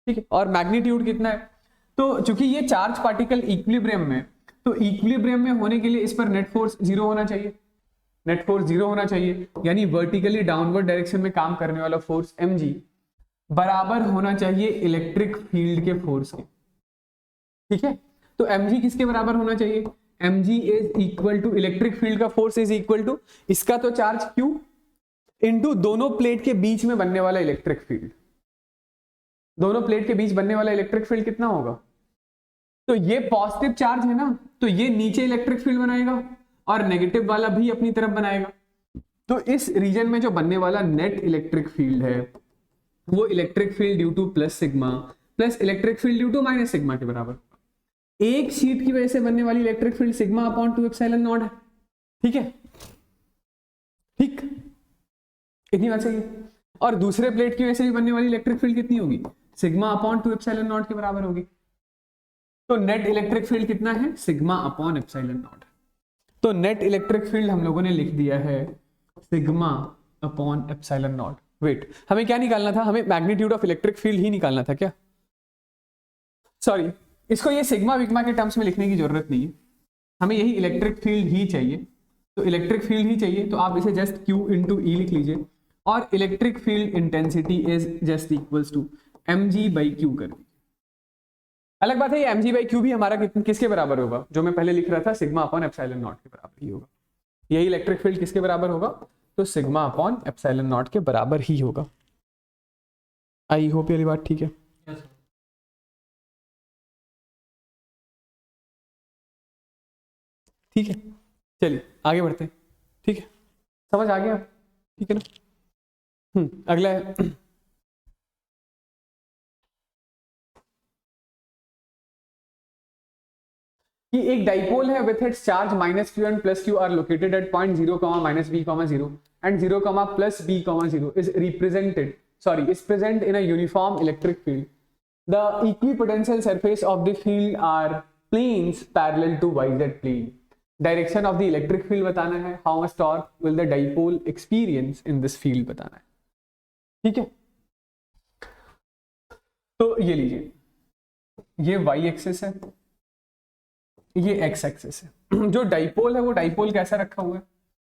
Speaker 1: ठीक है। और मैग्नीट्यूड कितना है? तो चूंकि ये चार्ज पार्टिकल इक्विलिब्रियम में, तो इक्विलिब्रियम में होने के लिए इस पर नेट फोर्स 0 होना चाहिए, नेट फोर्स 0 होना चाहिए, यानी वर्टिकली डाउनवर्ड डायरेक्शन में काम करने वाला फोर्स mg बराबर होना चाहिए इलेक्ट्रिक फील्ड के फोर्स के, ठीक है। तो mg किसके बराबर होना चाहिए? mg is equal to electric field का फोर्स इज इक्वल टू इसका तो चार्ज q इनटू दोनों प्लेट के बीच में बनने वाला इलेक्ट्रिक फील्ड। दोनों प्लेट के बीच बनने वाला इलेक्ट्रिक फील्ड कितना होगा? तो ये पॉजिटिव चार्ज है ना, तो ये नीचे इलेक्ट्रिक फील्ड बनाएगा और नेगेटिव वाला भी अपनी तरफ बनाएगा। तो इस रीजन में जो बनने वाला नेट इलेक्ट्रिक फील्ड है वो electric field due to plus sigma plus electric field due to minus sigma के बराबर। एक शीट की वजह से बनने वाली electric field sigma upon 2 epsilon naught है, ठीक है, ठीक, इतनी बात सही है। और दूसरे प्लेट की वजह से भी बनने वाली इलेक्ट्रिक फील्ड कितनी होगी? सिग्मा अपॉन 2 एप्सिलॉन नॉट के बराबर होगी। तो नेट इलेक्ट्रिक फील्ड कितना है? Sigma upon epsilon naught. तो नेट इलेक्ट्रिक फील्ड हम लोगों ने लिख दिया है sigma upon epsilon naught. Wait, हमें क्या निकालना था? हमें मैग्नीट्यूड ऑफ इलेक्ट्रिक फील्ड ही निकालना था क्या? सॉरी, इसको ये सिग्मा विग्मा के टर्म्स में लिखने की जरूरत नहीं है, हमें यही इलेक्ट्रिक फील्ड ही चाहिए। तो इलेक्ट्रिक फील्ड ही चाहिए, तो आप इसे जस्ट Q इंटू ई लिख लीजिए, और electric field intensity is just equals to mg by q कर दीजिए। अलग बात है ये mg बाई क्यू भी हमारा किसके बराबर होगा? जो मैं पहले लिख रहा था सिग्मा अपॉन एप्सिलॉन नॉट के बराबर ही होगा। यही इलेक्ट्रिक फील्ड किसके बराबर होगा? तो सिग्मा अपॉन एप्सिलॉन नॉट के बराबर ही होगा। आई होप ये बात ठीक है। ठीक है, चलिए आगे बढ़ते हैं, ठीक है, समझ आ गया, ठीक है ना। अगला है कि एक डाइपोल है with its charge -q and +q are located at point 0, -b, 0 and 0, +b, 0 is represented, is present in a uniform electric field. The equipotential surface of the field are planes parallel to yz plane. Direction of the electric field बताना है, how much torque will the dipole experience in this field बताना है, ठीक है। तो ये लीजिए, ये y एक्सिस है, ये x एक्सिस है। जो डाइपोल है वो डाइपोल कैसा रखा हुआ है?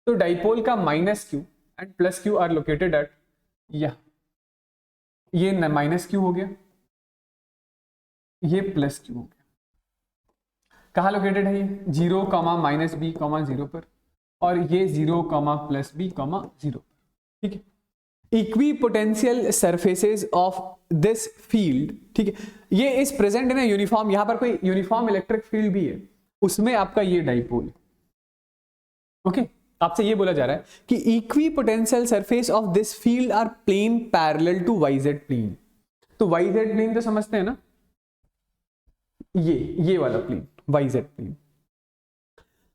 Speaker 1: तो डाइपोल का -q and +q are located at, ये -q हो गया, ये +q हो गया। कहाँ लोकेटेड है ये? 0, -b, 0 पर, और ये 0, +b, 0 पर, ठीक है। Equipotential surfaces of this field, ठीक है, ये इज प्रेजेंट इन यूनिफॉर्म, यहां पर कोई यूनिफॉर्म इलेक्ट्रिक फील्ड भी है, उसमें आपका ये डाइपोल, ओके। आपसे ये बोला जा रहा है कि equipotential surface of this field are plane parallel to yz plane. तो yz प्लेन तो समझते हैं ना, ये वाला प्लेन yz प्लेन।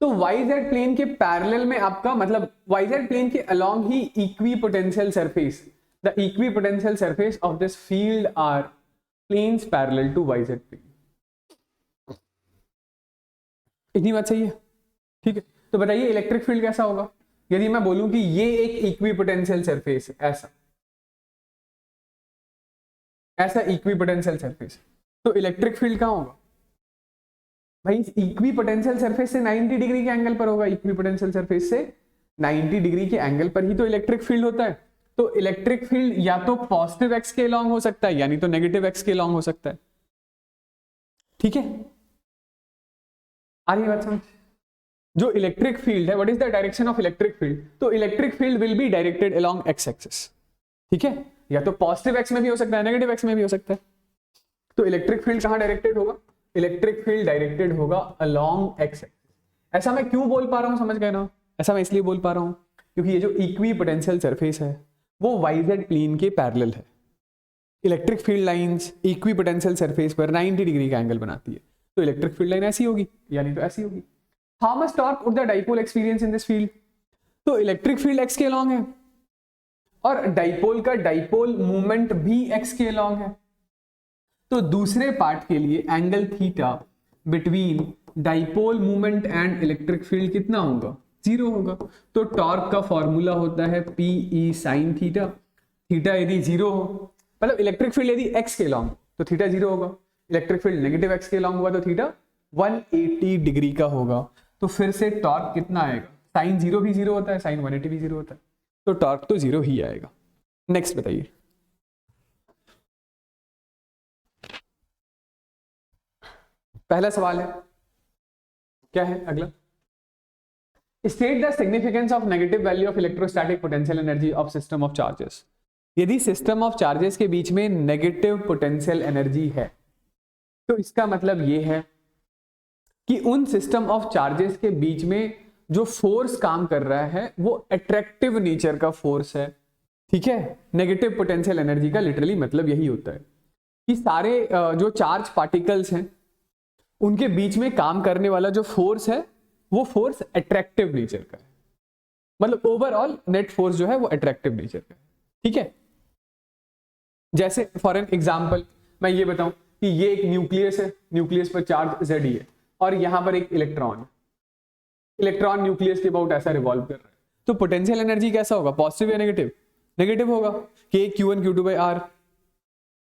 Speaker 1: तो yz प्लेन के पैरेलल में आपका मतलब yz प्लेन के अलोंग ही equipotential surface, the equipotential surface of this field are planes parallel to yz plane. इतनी बात सही है, ठीक है। तो बताइए इलेक्ट्रिक फील्ड कैसा होगा यदि मैं बोलूं कि ये एक इक्विपोटेंशियल सरफेस है, ऐसा इक्विपोटेंशियल सरफेस, तो इलेक्ट्रिक फील्ड कहां होगा भाई? इक्विपोटेंशियल सरफेस से 90 डिग्री के एंगल पर होगा, इक्विपोटेंशियल सरफेस से 90 डिग्री के एंगल पर ही तो इलेक्ट्रिक फील्ड होता है। तो इलेक्ट्रिक फील्ड या तो पॉजिटिव एक्स के अलॉन्ग हो सकता है यानी तो नेगेटिव एक्स के अलॉन्ग हो सकता है। ठीक है, आ रही है बात समझ? जो इलेक्ट्रिक फील्ड है, what is the direction of electric field? तो electric field will be directed along x axis. ठीक है, या तो पॉजिटिव एक्स में भी हो सकता है, नेगेटिव एक्स में भी हो सकता है। तो इलेक्ट्रिक फील्ड कहां डायरेक्टेड होगा? इलेक्ट्रिक फील्ड डायरेक्टेड होगा अलोंग एक्स एक्सिस। ऐसा मैं क्यों बोल पा रहा हूं, समझ गए ना? ऐसा मैं इसलिए बोल पा रहा हूं क्योंकि ये जो इक्वी पोटेंशियल सरफेस है वो वाईजेड प्लेन के पैरेलल है। Electric field lines equi potential surface पर 90 डिग्री का एंगल बनाती है, तो इलेक्ट्रिक फील्ड लाइन ऐसी होगी यानी तो ऐसी होगी। How much torque would the dipole experience in this field? तो इलेक्ट्रिक फील्ड x के अलॉन्ग है और डाइपोल का डाइपोल मूवमेंट भी x के अलॉन्ग है। तो दूसरे पार्ट के लिए angle theta between dipole movement and electric field कितना होगा? 0 होगा। तो टॉर्क का फॉर्मूला होता है PE sin थीटा। थीटा यदि 0 हो, मतलब इलेक्ट्रिक फील्ड यदि x के अलॉन्ग तो थीटा 0 होगा, इलेक्ट्रिक फील्ड नेगेटिव x के अलॉन्ग होगा तो थीटा 180 डिग्री का होगा। तो फिर से टॉर्क कितना आएगा? साइन 0 भी 0 होता है, साइन 180 भी 0 होता है, तो टॉर्क तो 0 ही आएगा। नेक्स्ट बताइए, पहला सवाल है, क्या है अगला? State the significance of negative value of electrostatic potential energy of system of charges. यदि सिस्टम ऑफ चार्जेस के बीच में नेगेटिव पोटेंशियल एनर्जी है तो इसका मतलब यह है कि उन सिस्टम ऑफ चार्जेस के बीच में जो फोर्स काम कर रहा है वो अट्रैक्टिव नेचर का फोर्स है। ठीक है, नेगेटिव पोटेंशियल एनर्जी का लिटरली मतलब यही होता है कि सारे जो चार्ज पार्टिकल्स हैं उनके बीच में काम करने वाला जो फोर्स है वो फोर्स अट्रैक्टिव नेचर का है, मतलब ओवरऑल नेट फोर्स जो है वो अट्रैक्टिव नेचर का है। ठीक है, जैसे फॉर एन एग्जाम्पल मैं ये बताऊं कि ये एक न्यूक्लियस है, न्यूक्लियस पर चार्ज Z है और यहां पर एक इलेक्ट्रॉन है, इलेक्ट्रॉन न्यूक्लियस के अबाउट ऐसा रिवॉल्व कर रहा है, तो पोटेंशियल एनर्जी कैसा होगा? पॉजिटिव या नेगेटिव? नेगेटिव होगा, K Q1 Q2 by R।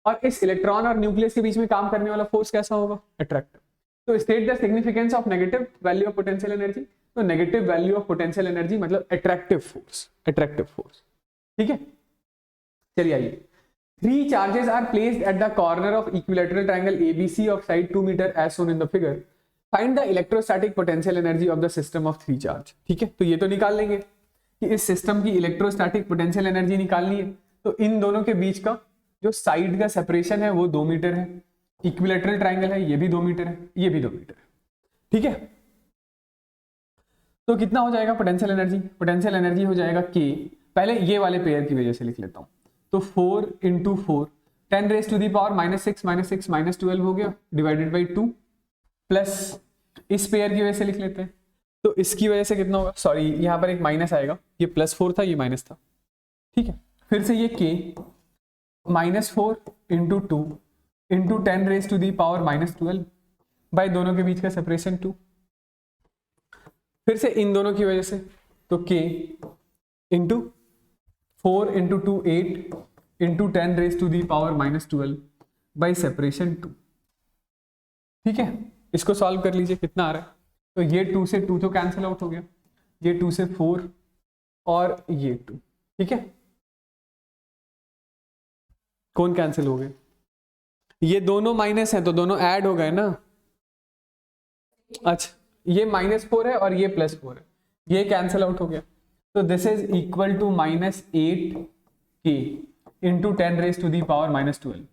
Speaker 1: और इस इलेक्ट्रॉन और न्यूक्लियस के बीच में काम करने वाला फोर्स कैसा होगा? अट्रैक्टिव। तो state the significance of negative value of potential energy. तो negative value of potential energy मतलब अट्रैक्टिव फोर्स, अट्रैक्टिव फोर्स। ठीक है, चलिए आइए। 3 charges are placed at the corner of equilateral triangle ABC of side 2 meter as shown in the figure. Find the electrostatic potential energy of the system of 3 charge. ठीक है, तो ये तो निकाल लेंगे कि इस सिस्टम की इलेक्ट्रोस्टैटिक पोटेंशियल एनर्जी निकालनी है। तो इन दोनों के बीच का जो साइड का सेपरेशन है वो 2 मीटर है, इक्विलेटरल ट्राइंगल है, ये भी 2 मीटर है, ये भी 2 मीटर है। ठीक है, तो कितना हो जाएगा पोटेंशियल एनर्जी? पोटेंशियल एनर्जी हो जाएगा K, पहले ये वाले पेयर की वजह से लिख लेता हूं, तो 4 × 4 10 raised to the power -6 -6 -12 हो गया डिवाइडेड बाई 2 प्लस इस पेयर की वजह से लिख लेते हैं, तो इसकी वजह से कितना होगा? सॉरी यहां पर एक माइनस आएगा, ये +4 था, ये माइनस था। ठीक है, फिर से ये K -4 × 2 × 10 raised to the power -12 by दोनों के बीच का सेपरेशन 2, फिर से इन दोनों की वजह से, तो K × 4 × 2 8 × 10 raised to the power -12 by separation 2। ठीक है, इसको सॉल्व कर लीजिए, कितना आ रहा है? तो ये 2 से 2 तो कैंसिल आउट हो गया, ये 2 से 4 और ये 2। ठीक है, कौन कैंसिल हो गए? ये दोनों माइनस हैं तो दोनों ऐड हो गए ना। अच्छा, ये -4 है और ये +4 है, ये कैंसिल आउट हो गया, तो this is equal to -8K × 10 raised to the power -12।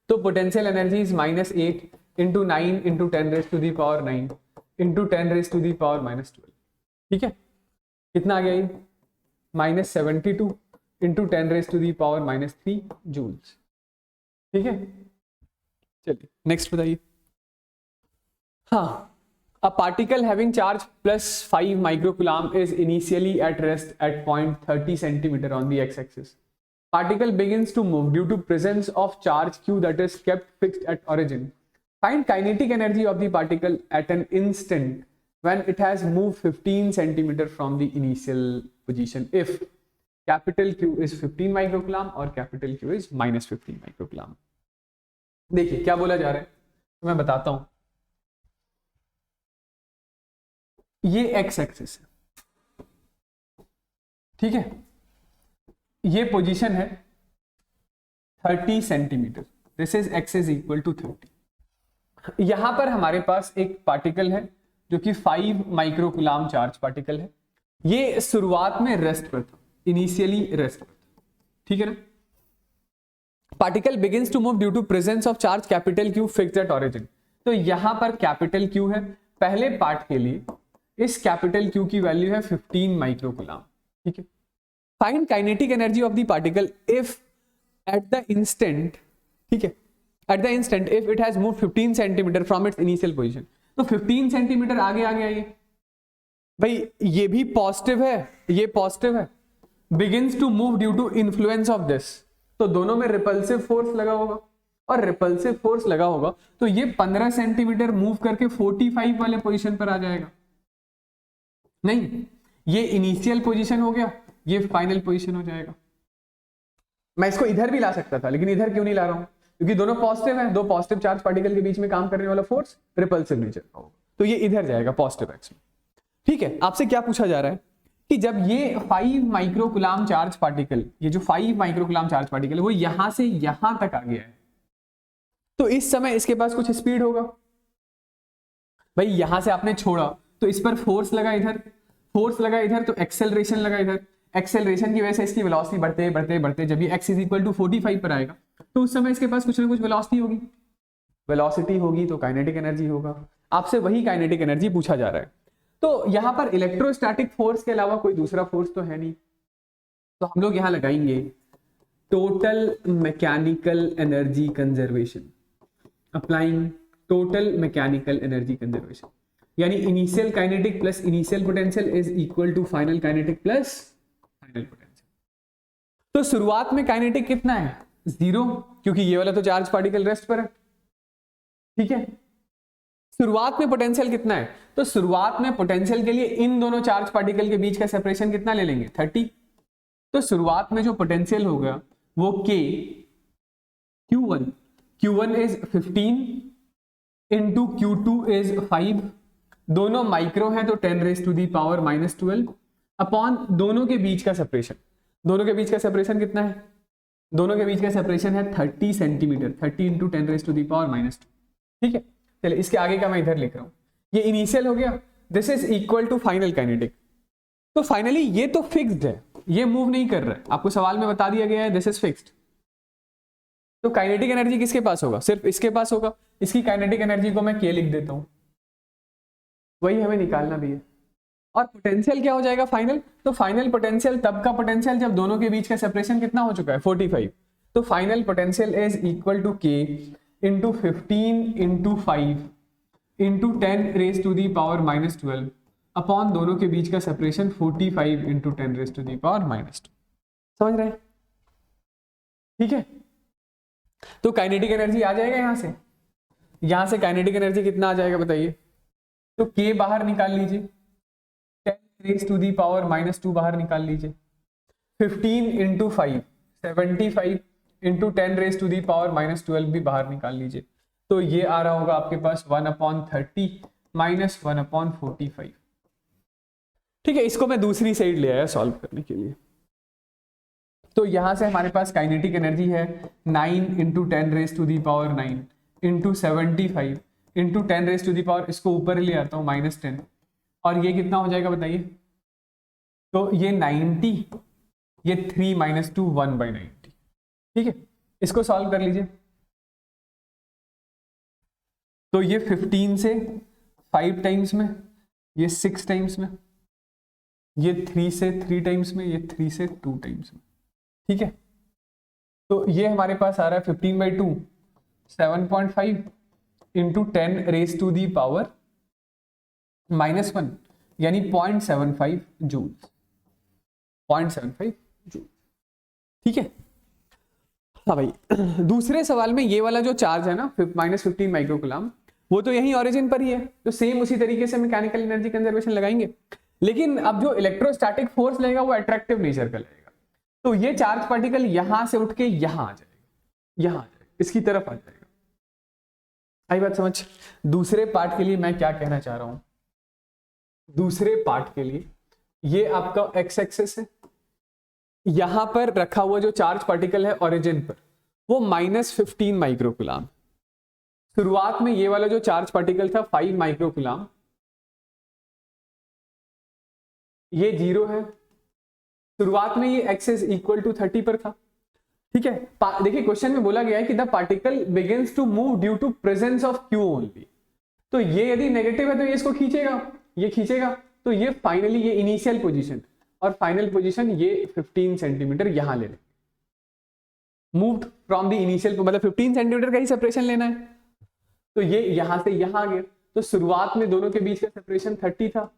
Speaker 1: तो potential energy is -8 × 9 × 10 raised to the power 9 × 10 raised to the power -12। ठीक है, कितना आ गया ये? -72 × 10 raised to the power -3 joules. ठीक है, चलिए नेक्स्ट बताइए। हाँ, a particle having charge +5 microcoulomb is initially at rest at point 30 centimeter on the x-axis. Particle begins to move due to presence of charge q that is kept fixed at origin. Find kinetic energy of the particle at an instant when it has moved 15 centimeter from the initial position if capital Q is 15 microcoulomb और capital Q is -15 microcoulomb. देखिए क्या बोला जा रहा है, तो मैं बताता हूं। ये x एक्सिस है, ठीक है, ये पोजीशन है 30 centimetre, this is x is equal to 30। यहां पर हमारे पास एक पार्टिकल है जो कि 5 माइक्रोकुलाम चार्ज पार्टिकल है। ये शुरुआत में रेस्ट पर था, इनिशियली रेस्ट पर था, ठीक है ना। Particle begins to move due to presence of charge capital q fixed at origin. तो यहां पर कैपिटल क्यू है पहले पार्ट के लिए, इस कैपिटल क्यू की वैल्यू है 15 माइक्रोकुलाम, ठीक है। Find kinetic energy of the particle if at the instant, ठीक है, at the instant if it has moved 15 centimetre from its initial position. तो 15 सेंटीमीटर आगे आ गया ये, भाई ये भी पॉजिटिव है, ये पॉजिटिव है, begins to move due to influence of this, तो दोनों में रिपल्सिव फोर्स लगा होगा, और रिपल्सिव फोर्स लगा होगा तो ये 15 सेंटीमीटर मूव करके 45 वाले पोजीशन पर आ जाएगा। नहीं, ये इनिशियल पोजीशन हो गया, ये फाइनल पोजीशन हो जाएगा। मैं इसको इधर भी ला सकता था, लेकिन इधर क्यों नहीं ला रहा हूं, क्योंकि दोनों पॉजिटिव हैं, दो पॉजिटिव चार्ज पार्टिकल के बीच में काम करने वाला फोर्स रिपल्सिव नेचर का होगा, तो ये इधर जाएगा पॉजिटिव एक्स में। ठीक है, आपसे क्या पूछा जा रहा है कि जब ये 5 माइक्रोकुलाम चार्ज पार्टिकल, ये जो 5 माइक्रोकुलाम चार्ज पार्टिकल है वो यहां से यहां तक आ गया है, तो इस समय इसके पास कुछ स्पीड होगा। भाई यहां से आपने छोड़ा तो इस पर फोर्स लगा, इधर फोर्स लगा, इधर तो एक्सेलरेशन लगा, इधर एक्सेलरेशन की वजह से इसकी वेलोसिटी बढ़ते बढ़ते बढ़ते जब ये x इज इक्वल टू 45 पर आएगा तो उस समय इसके पास कुछ ना कुछ वेलोसिटी होगी, वेलोसिटी होगी तो काइनेटिक एनर्जी होगा। आपसे वही काइनेटिक एनर्जी पूछा जा रहा है। तो यहां पर इलेक्ट्रोस्टैटिक फोर्स के अलावा कोई दूसरा फोर्स तो है नहीं, तो हम लोग यहां लगाएंगे total mechanical energy conservation, applying total mechanical energy conservation, यानी initial kinetic plus initial potential is equal to final kinetic plus final potential. तो शुरुआत में काइनेटिक कितना है, 0, क्योंकि ये वाला तो चार्ज पार्टिकल रेस्ट पर है, ठीक है। शुरुआत में पोटेंशियल कितना है, तो शुरुआत में पोटेंशियल के लिए इन दोनों चार्ज पार्टिकल के बीच का सेपरेशन कितना ले लेंगे, 30। तो शुरुआत में जो पोटेंशियल होगा वो k Q1 is 15 into Q2 is 5, दोनों माइक्रो हैं तो 10 raise to the power -12 upon दोनों के बीच का सेपरेशन। दोनों के बीच का सेपरेशन कितना है, दोनों के बीच का सेपरेशन है 30 centimetre, 30 into 10 raise to the power -2, ठीक है। चलिए इसके आगे का मैं इधर लिख रहा हूं, ये इनिशियल हो गया, this is equal to final kinetic. तो फाइनली ये तो फिक्स्ड है, ये मूव नहीं कर रहा है, आपको सवाल में बता दिया गया है दिस इज फिक्स्ड। तो काइनेटिक एनर्जी किसके पास होगा, सिर्फ इसके पास होगा। इसकी काइनेटिक एनर्जी को मैं k लिख देता हूं, वही हमें निकालना भी है। और पोटेंशियल क्या हो जाएगा फाइनल, तो फाइनल पोटेंशियल तब का पोटेंशियल जब दोनों के बीच का सेपरेशन कितना हो चुका है, 45। तो final potential is equal to k into 15 into 5 into 10 raise to the power -12 upon दोनों के बीच का separation 45 into 10 raise to the power -2। समझ रहे हैं, ठीक है। तो काइनेटिक एनर्जी आ जाएगा यहां से काइनेटिक एनर्जी कितना आ जाएगा बताइए, तो k बाहर निकाल लीजिए, 10 रेज टू दी पावर -2 बाहर निकाल लीजिए, 15 into 5 75 into 10 raise to the power -12 भी बाहर निकाल लीजिए, तो ये आ रहा होगा आपके पास 1/30 माइनस 1/45। ठीक है, इसको मैं दूसरी साइड ले आया सॉल्व करने के लिए। तो यहां से हमारे पास काइनेटिक एनर्जी है 9 into 10 raise to the power 9 into 75 into 10 raise to the power, इसको ऊपर ले आता हूँ -10, और ये कितना हो जाएगा बताइए, तो ये 90, ये 3 - 2 1/90, ठीक है। इसको सॉल्व कर लीजिए, तो ये 15 से 5 टाइम्स में, ये 6 टाइम्स में, ये 3 से 3 टाइम्स में, ये 3 से 2 टाइम्स में, ठीक है। तो ये हमारे पास आ रहा है 15/2 7.5 into 10 raise to the power -1, यानी 0.75 जूल, 0.75 जूल, ठीक है। हाँ भाई, दूसरे सवाल में ये वाला जो चार्ज है ना -15 माइक्रोकुलाम, वो तो यही ओरिजिन पर ही है, तो सेम उसी तरीके से मैकेनिकल एनर्जी कंजर्वेशन लगाएंगे। लेकिन अब जो इलेक्ट्रोस्टैटिक फोर्स लगेगा वो अट्रैक्टिव नेचर का लगेगा, तो ये चार्ज पार्टिकल यहां से उठ के यहां आ जाएगा, यहां आ जाएगा, इसकी तरफ आ जाएगा। आई बात समझ। दूसरे पार्ट के लिए मैं क्या कहना चाह रहा हूं, दूसरे पार्ट के लिए ये आपका x एक्सिस है, यहां पर रखा हुआ जो चार्ज पार्टिकल है ओरिजिन पर, वो -15 माइक्रोकुलाम। शुरुआत में ये वाला जो चार्ज पार्टिकल था 5 माइक्रोकुलाम, ये 0 है। शुरुआत में ये x इज इक्वल टू 30 पर था, ठीक है। देखिए क्वेश्चन में बोला गया है कि the particle begins to move due to presence of Q only. तो ये यदि नेगेटिव है तो ये इसको खींचेगा, ये खींचेगा, तो ये फाइनली ये इनिशियल पोजीशन और फाइनल पोजीशन ये 15 सेंटीमीटर यहां ले लेंगे। मूव्ड फ्रॉम द इनिशियल, मतलब 15 सेंटीमीटर का ही सेपरेशन लेना है, तो ये यहां से यहां आ गया। तो शुरुआत में दोनों के बीच का सेपरेशन 30 था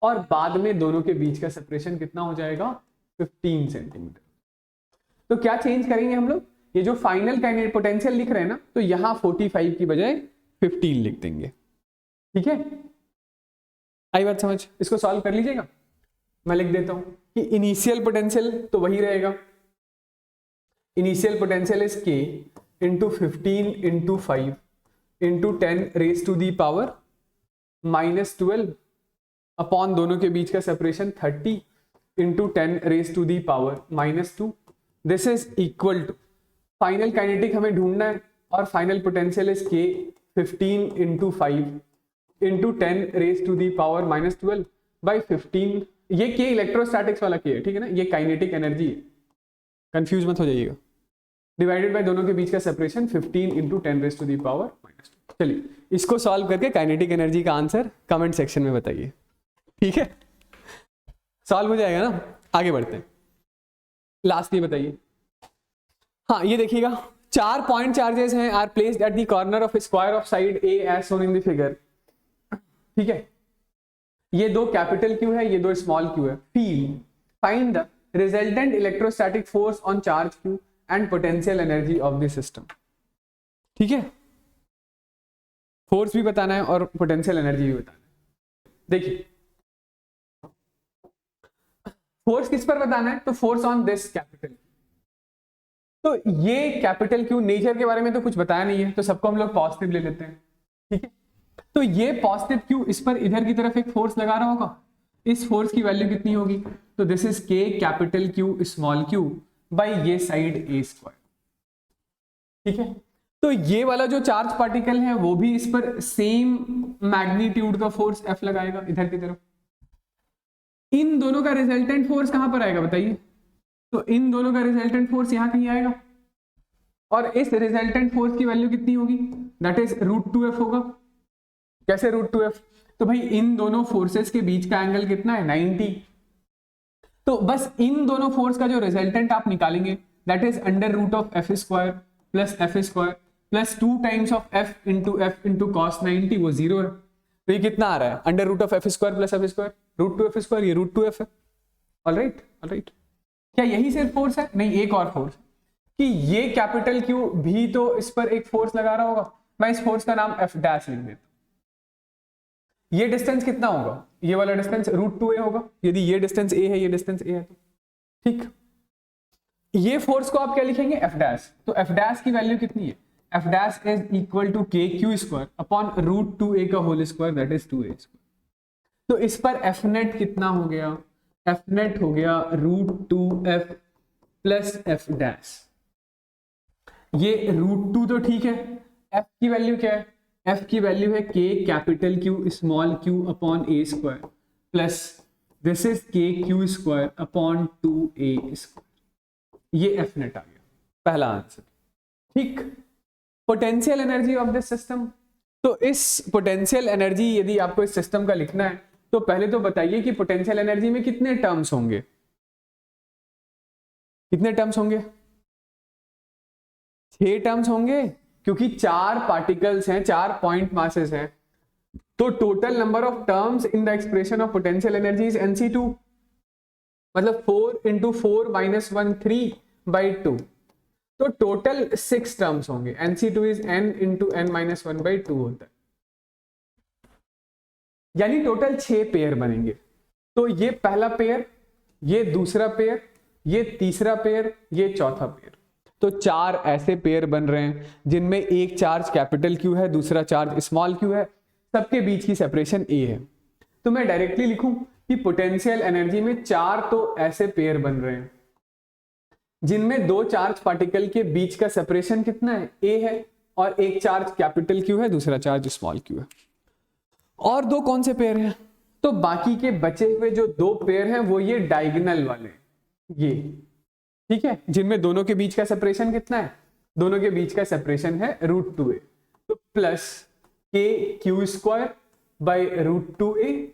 Speaker 1: और बाद में दोनों के बीच का सेपरेशन कितना हो जाएगा, 15 सेंटीमीटर। तो क्या चेंज करेंगे हम लोग, ये जो फाइनल काइनेटिक पोटेंशियल लिख रहे हैं ना, तो यहां 45 की बजाय 15 लिख देंगे, ठीक है। आई बात समझ, इसको सॉल्व कर लीजिएगा। मैं लिख देता हूं कि इनिशियल पोटेंशियल तो वही रहेगा, initial potential is k into 15 into 5 into 10 raise to the power -12 upon दोनों के बीच का separation 30 into 10 raise to the power -2। This is equal to, final kinetic हमें ढूंढना है और final potential is k 15 into 5 into 10 raise to the power -12 by 15। ये k electrostatics वाला k है, ठीक है ना, ये काइनेटिक एनर्जी है, कंफ्यूज मत हो जाइएगा। डिवाइडेड बाय दोनों के बीच का separation 15 into 10 raise to the power -2। चलिए इसको सॉल्व करके काइनेटिक एनर्जी का आंसर कमेंट सेक्शन में बताइए, ठीक है। सॉल्व हो जाएगा ना, आगे बढ़ते हैं। लास्ट ये बताइए, हाँ ये देखिएगा, 4 पॉइंट चार्जेस हैं are placed at the corner of square of side a as shown in the figure, ठीक है। ये 2 कैपिटल Q है, ये 2 स्मॉल q है। Find the resultant electrostatic force on charge Q and potential energy of the system, ठीक है। Force भी बताना है और पोटेंशियल एनर्जी भी बताना है। देखिए फोर्स किस पर बताना है, तो फोर्स ऑन दिस कैपिटल। तो ये कैपिटल Q, नेचर के बारे में तो कुछ बताया नहीं है, तो सबको हम लोग पॉजिटिव ले लेते हैं, ठीक है। तो ये पॉजिटिव Q इस पर इधर की तरफ एक फोर्स लगा रहा होगा, इस फोर्स की वैल्यू कितनी होगी, तो this is K capital Q small q by ये साइड a स्क्वायर, ठीक है। तो ये वाला जो चार्ज पार्टिकल है वो भी इस पर सेम मैग्नीट्यूड का फोर्स F लगाएगा इधर की तरफ। इन दोनों का रिजल्टेंट फोर्स कहां पर आएगा बताइए, तो इन दोनों का रिजल्टेंट फोर्स यहां कहीं आएगा और इस रिजल्टेंट फोर्स की वैल्यू कितनी होगी, दैट इज √2F होगा। कैसे √2F, तो भाई इन दोनों फोर्सेस के बीच का एंगल कितना है, 90। तो बस इन दोनों फोर्स का जो रिजल्टेंट आप निकालेंगे, that is under root of F square plus F square plus 2 times of F into cos 90, वो 0 है। तो ये कितना आ रहा है, under root of F square plus F square √2F square, ये √2F है। ऑलराइट ऑलराइट, क्या यही सिर्फ फोर्स है, नहीं एक और फोर्स कि ये कैपिटल Q भी तो इस पर एक फोर्स लगा रहा होगा। मैं इस फोर्स का नाम F डैश लिख देता हूं। ये डिस्टेंस कितना होगा, ये वाला डिस्टेंस √2a होगा, यदि ये डिस्टेंस a है, ये डिस्टेंस a है तो ठीक। ये फोर्स को आप क्या लिखेंगे, F डैश। तो F डैश की वैल्यू कितनी है, F dash is equal to KQ square upon √2a का whole square, that is 2a square. तो इस पर F नेट कितना हो गया, F नेट हो गया √2F प्लस F डैश। ये √2 तो ठीक है, F की वैल्यू क्या है, F की वैल्यू है K capital Q small q upon a square plus this is KQ square upon 2a square. ये F नेट आ गया, पहला आंसर, ठीक। Potential energy of this system, तो इस पोटेंशियल एनर्जी यदि आपको इस सिस्टम का लिखना है तो पहले तो बताइए कि पोटेंशियल एनर्जी में कितने टर्म्स होंगे, कितने टर्म्स होंगे, 6 टर्म्स होंगे, क्योंकि 4 पार्टिकल्स हैं, 4 पॉइंट मासेस हैं, तो total number of terms in the expression of potential energy is NC2, मतलब 4 इंटू 4 माइनस 1 3 बाई 2, तो टोटल 6 टर्म्स होंगे। NC2 is n into n minus 1 by 2 होता है, यानी टोटल 6 पेयर बनेंगे। तो ये पहला पेयर, ये दूसरा पेयर, ये तीसरा पेयर, ये चौथा पेयर, तो 4 ऐसे पेयर बन रहे हैं जिनमें एक चार्ज कैपिटल Q है, दूसरा चार्ज स्मॉल q है, सबके बीच की सेपरेशन a है। तो मैं डायरेक्टली लिखूं कि पोटेंशियल एनर्जी में 4 तो ऐसे पेयर बन रहे हैं, जिनमें दो चार्ज पार्टिकल के बीच का सेपरेशन कितना है, a है, और एक चार्ज कैपिटल Q है, दूसरा चार्ज स्मॉल q है। और दो कौन से पेयर हैं, तो बाकी के बचे हुए जो दो पेयर हैं वो ये डायगोनल वाले, ये ठीक है, जिनमें दोनों के बीच का सेपरेशन कितना है, दोनों के बीच का सेपरेशन है √2a, तो प्लस kq² बाई √2a,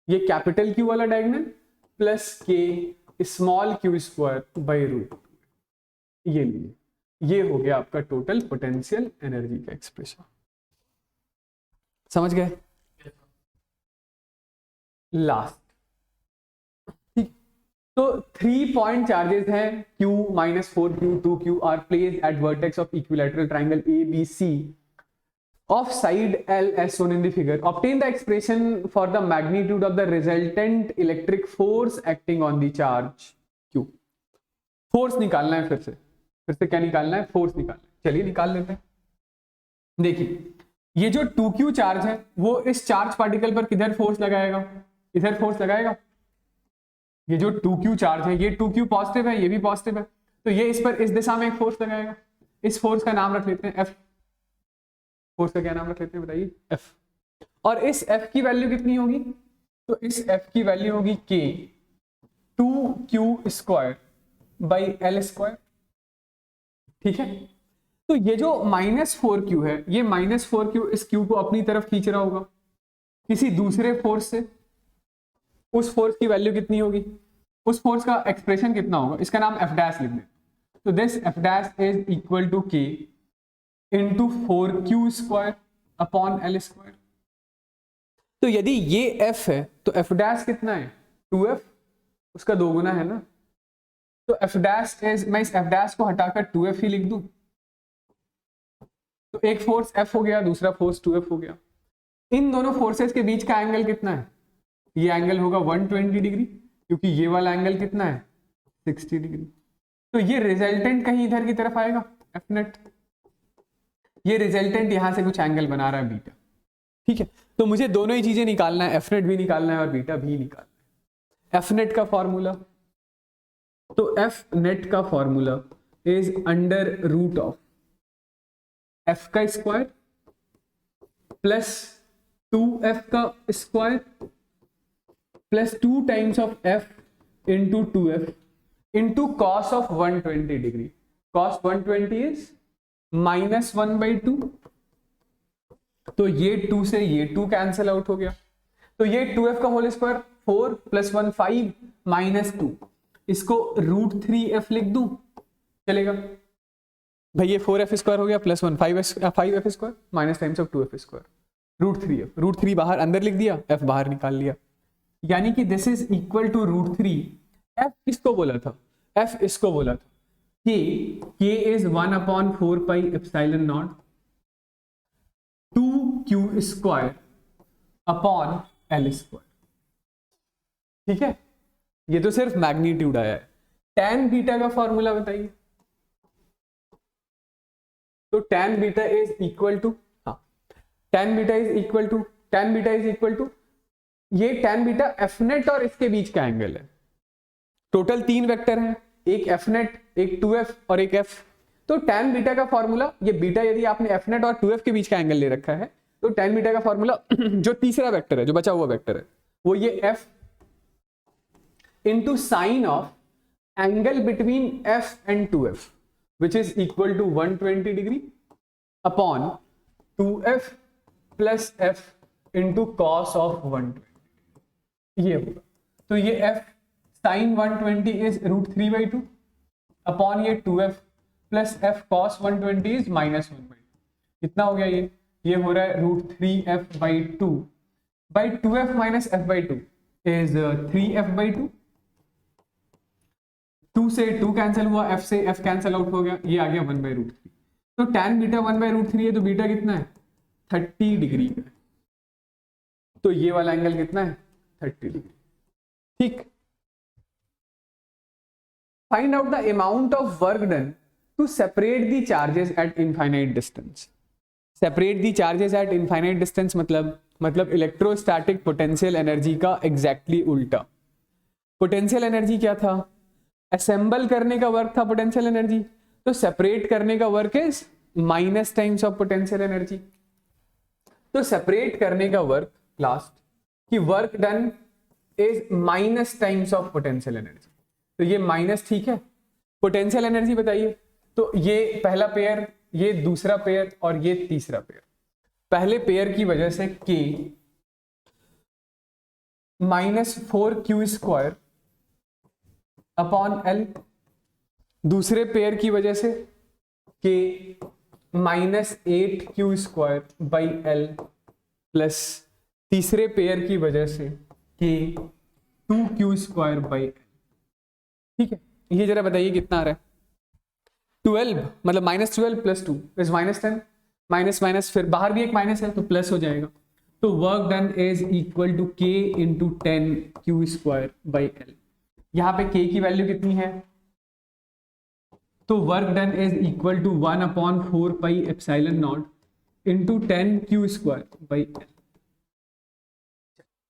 Speaker 1: ये कैपिटल Q वाला डायगोनल, प्लस k स्मॉल q² बाई √2, ये लीजिए, ये हो गया आपका टोटल पोटेंशियल एनर्जी का एक्सप्रेशन। समझ गए? लास्ट, ठीक, तो 3 पॉइंट चार्जेस हैं Q, -4Q, 2Q are placed at vertex of equilateral triangle ABC of side L as shown in the figure. Obtain the expression for the magnitude of the resultant electric force acting on the charge Q. Force निकालना है, फिर से क्या निकालना है, force निकालना है। चलिए निकाल लेते हैं। देखिए ये जो 2Q चार्ज है वो इस चार्ज पार्टिकल पर किधर फोर्स लगाएगा, इधर फोर्स लगाएगा। ये जो 2Q चार्ज है, ये 2Q पॉजिटिव है, ये भी पॉजिटिव है, तो ये इस पर इस दिशा में एक फोर्स लगाएगा। इस फोर्स का नाम रख लेते हैं F। फोर्स का क्या नाम रख लेते हैं बताइए, F। और इस F की वैल्यू कितनी होगी, तो इस F की वैल्यू होगी K 2Q² बाई L², ठीक है। तो ये जो -4Q है, ये -4Q इस Q को अपनी तरफ खींच रहा होगा किसी दूसरे फोर्स से। उस फोर्स की वैल्यू कितनी होगी, उस फोर्स का एक्सप्रेशन कितना होगा, इसका नाम F' लिख दें। तो this F' is equal to K into 4Q² upon L²। तो यदि ये F है तो F' कितना है, 2F, उसका 2 गुना है ना। तो F' इज, मैं इस F' को हटाकर 2F ही लिख दूं, तो एक फोर्स F हो गया, दूसरा फोर्स 2F हो गया। इन दोनों फोर्सेस के बीच का एंगल कितना है, ये एंगल होगा 120 डिग्री, क्योंकि ये वाला एंगल कितना है 60 डिग्री। तो ये रिजल्टेंट कहीं इधर की तरफ आएगा F नेट, ये रिजल्टेंट यहां से कुछ एंगल बना रहा है बीटा, ठीक है। तो मुझे दोनों ही चीजें निकालना है, F नेट भी निकालना है और बीटा भी निकालना है। F नेट का फॉर्मूला, तो F नेट का formula is under root of F का स्क्वायर प्लस 2F का square plus 2 times of F into 2F into cos of 120 degree. Cos 120 is -1/2, तो ये 2 से ये 2 कैंसिल आउट हो गया। तो ये 2F का होल स्क्वायर 4 + 1 5 -2, इसको √3F लिख दूं, चलेगा भाई। ये 4F² हो गया plus 1 5F² minus times of 2F², √3F, √3 बाहर अंदर लिख दिया, F बाहर निकाल लिया, यानी कि this is equal to √3। F किसको बोला था, F इसको बोला था K is 1/4πε0 2Q² upon L², ठीक है। ये तो सिर्फ मैग्नीट्यूड आया है। tan बीटा का फॉर्मूला बताइए, तो tan beta is equal to, हाँ tan beta is equal to ये tan बीटा F नेट और इसके बीच का एंगल है। टोटल 3 वेक्टर हैं, एक F नेट, एक 2F और एक F। तो tan बीटा का फॉर्मूला, ये बीटा यदि आपने F नेट और 2F के बीच का एंगल ले रखा है, तो tan बीटा का फॉर्मूला जो तीसरा वेक्टर है, जो बचा हुआ वेक्टर है, वो ये F into sine of angle between F and 2F which is equal to 120 degree upon 2F plus F into cos of 120, ये होगा। तो ये F साइन 120 इज √3/2 अपॉन ये 2F plus F cos 120 is -1/2। कितना हो गया ये हो रहा है √3F/2 by 2F minus F/2 is 3F/2। 2 से 2 कैंसिल हुआ, F से F कैंसिल आउट हो गया, ये आ गया 1/√3। तो tan बीटा 1/√3 है, तो बीटा कितना है 30 डिग्री का। तो ये वाला एंगल कितना है 30 डिग्री, ठीक। Find out the amount of work done to separate the charges at infinite distance. Separate the charges at infinite distance मतलब इलेक्ट्रोस्टैटिक पोटेंशियल एनर्जी का एग्जैक्टली उल्टा। पोटेंशियल एनर्जी क्या था, असेंबल करने का वर्क था पोटेंशियल एनर्जी, तो सेपरेट करने का work is minus times of potential energy. तो सेपरेट करने का वर्क लास्ट कि work done is minus times of potential energy, तो ये माइनस, ठीक है। पोटेंशियल एनर्जी बताइए, तो ये पहला पेयर, ये दूसरा पेयर और ये तीसरा पेयर। पहले पेयर की वजह से K -4q² अपॉन L, दूसरे पेयर की वजह से K -8q² by L, plus तीसरे पेयर की वजह से K 2q² बाई L। ठीक है, ये जरा बताइए कितना आ रहा है। 12 मतलब -12 + 2 इज -10, माइनस माइनस फिर बाहर भी एक माइनस है तो प्लस हो जाएगा। तो work done is equal to K × 10q² by L। यहाँ पे K की वैल्यू कितनी है, तो work done is equal to 1/4πε0 × 10q² by L।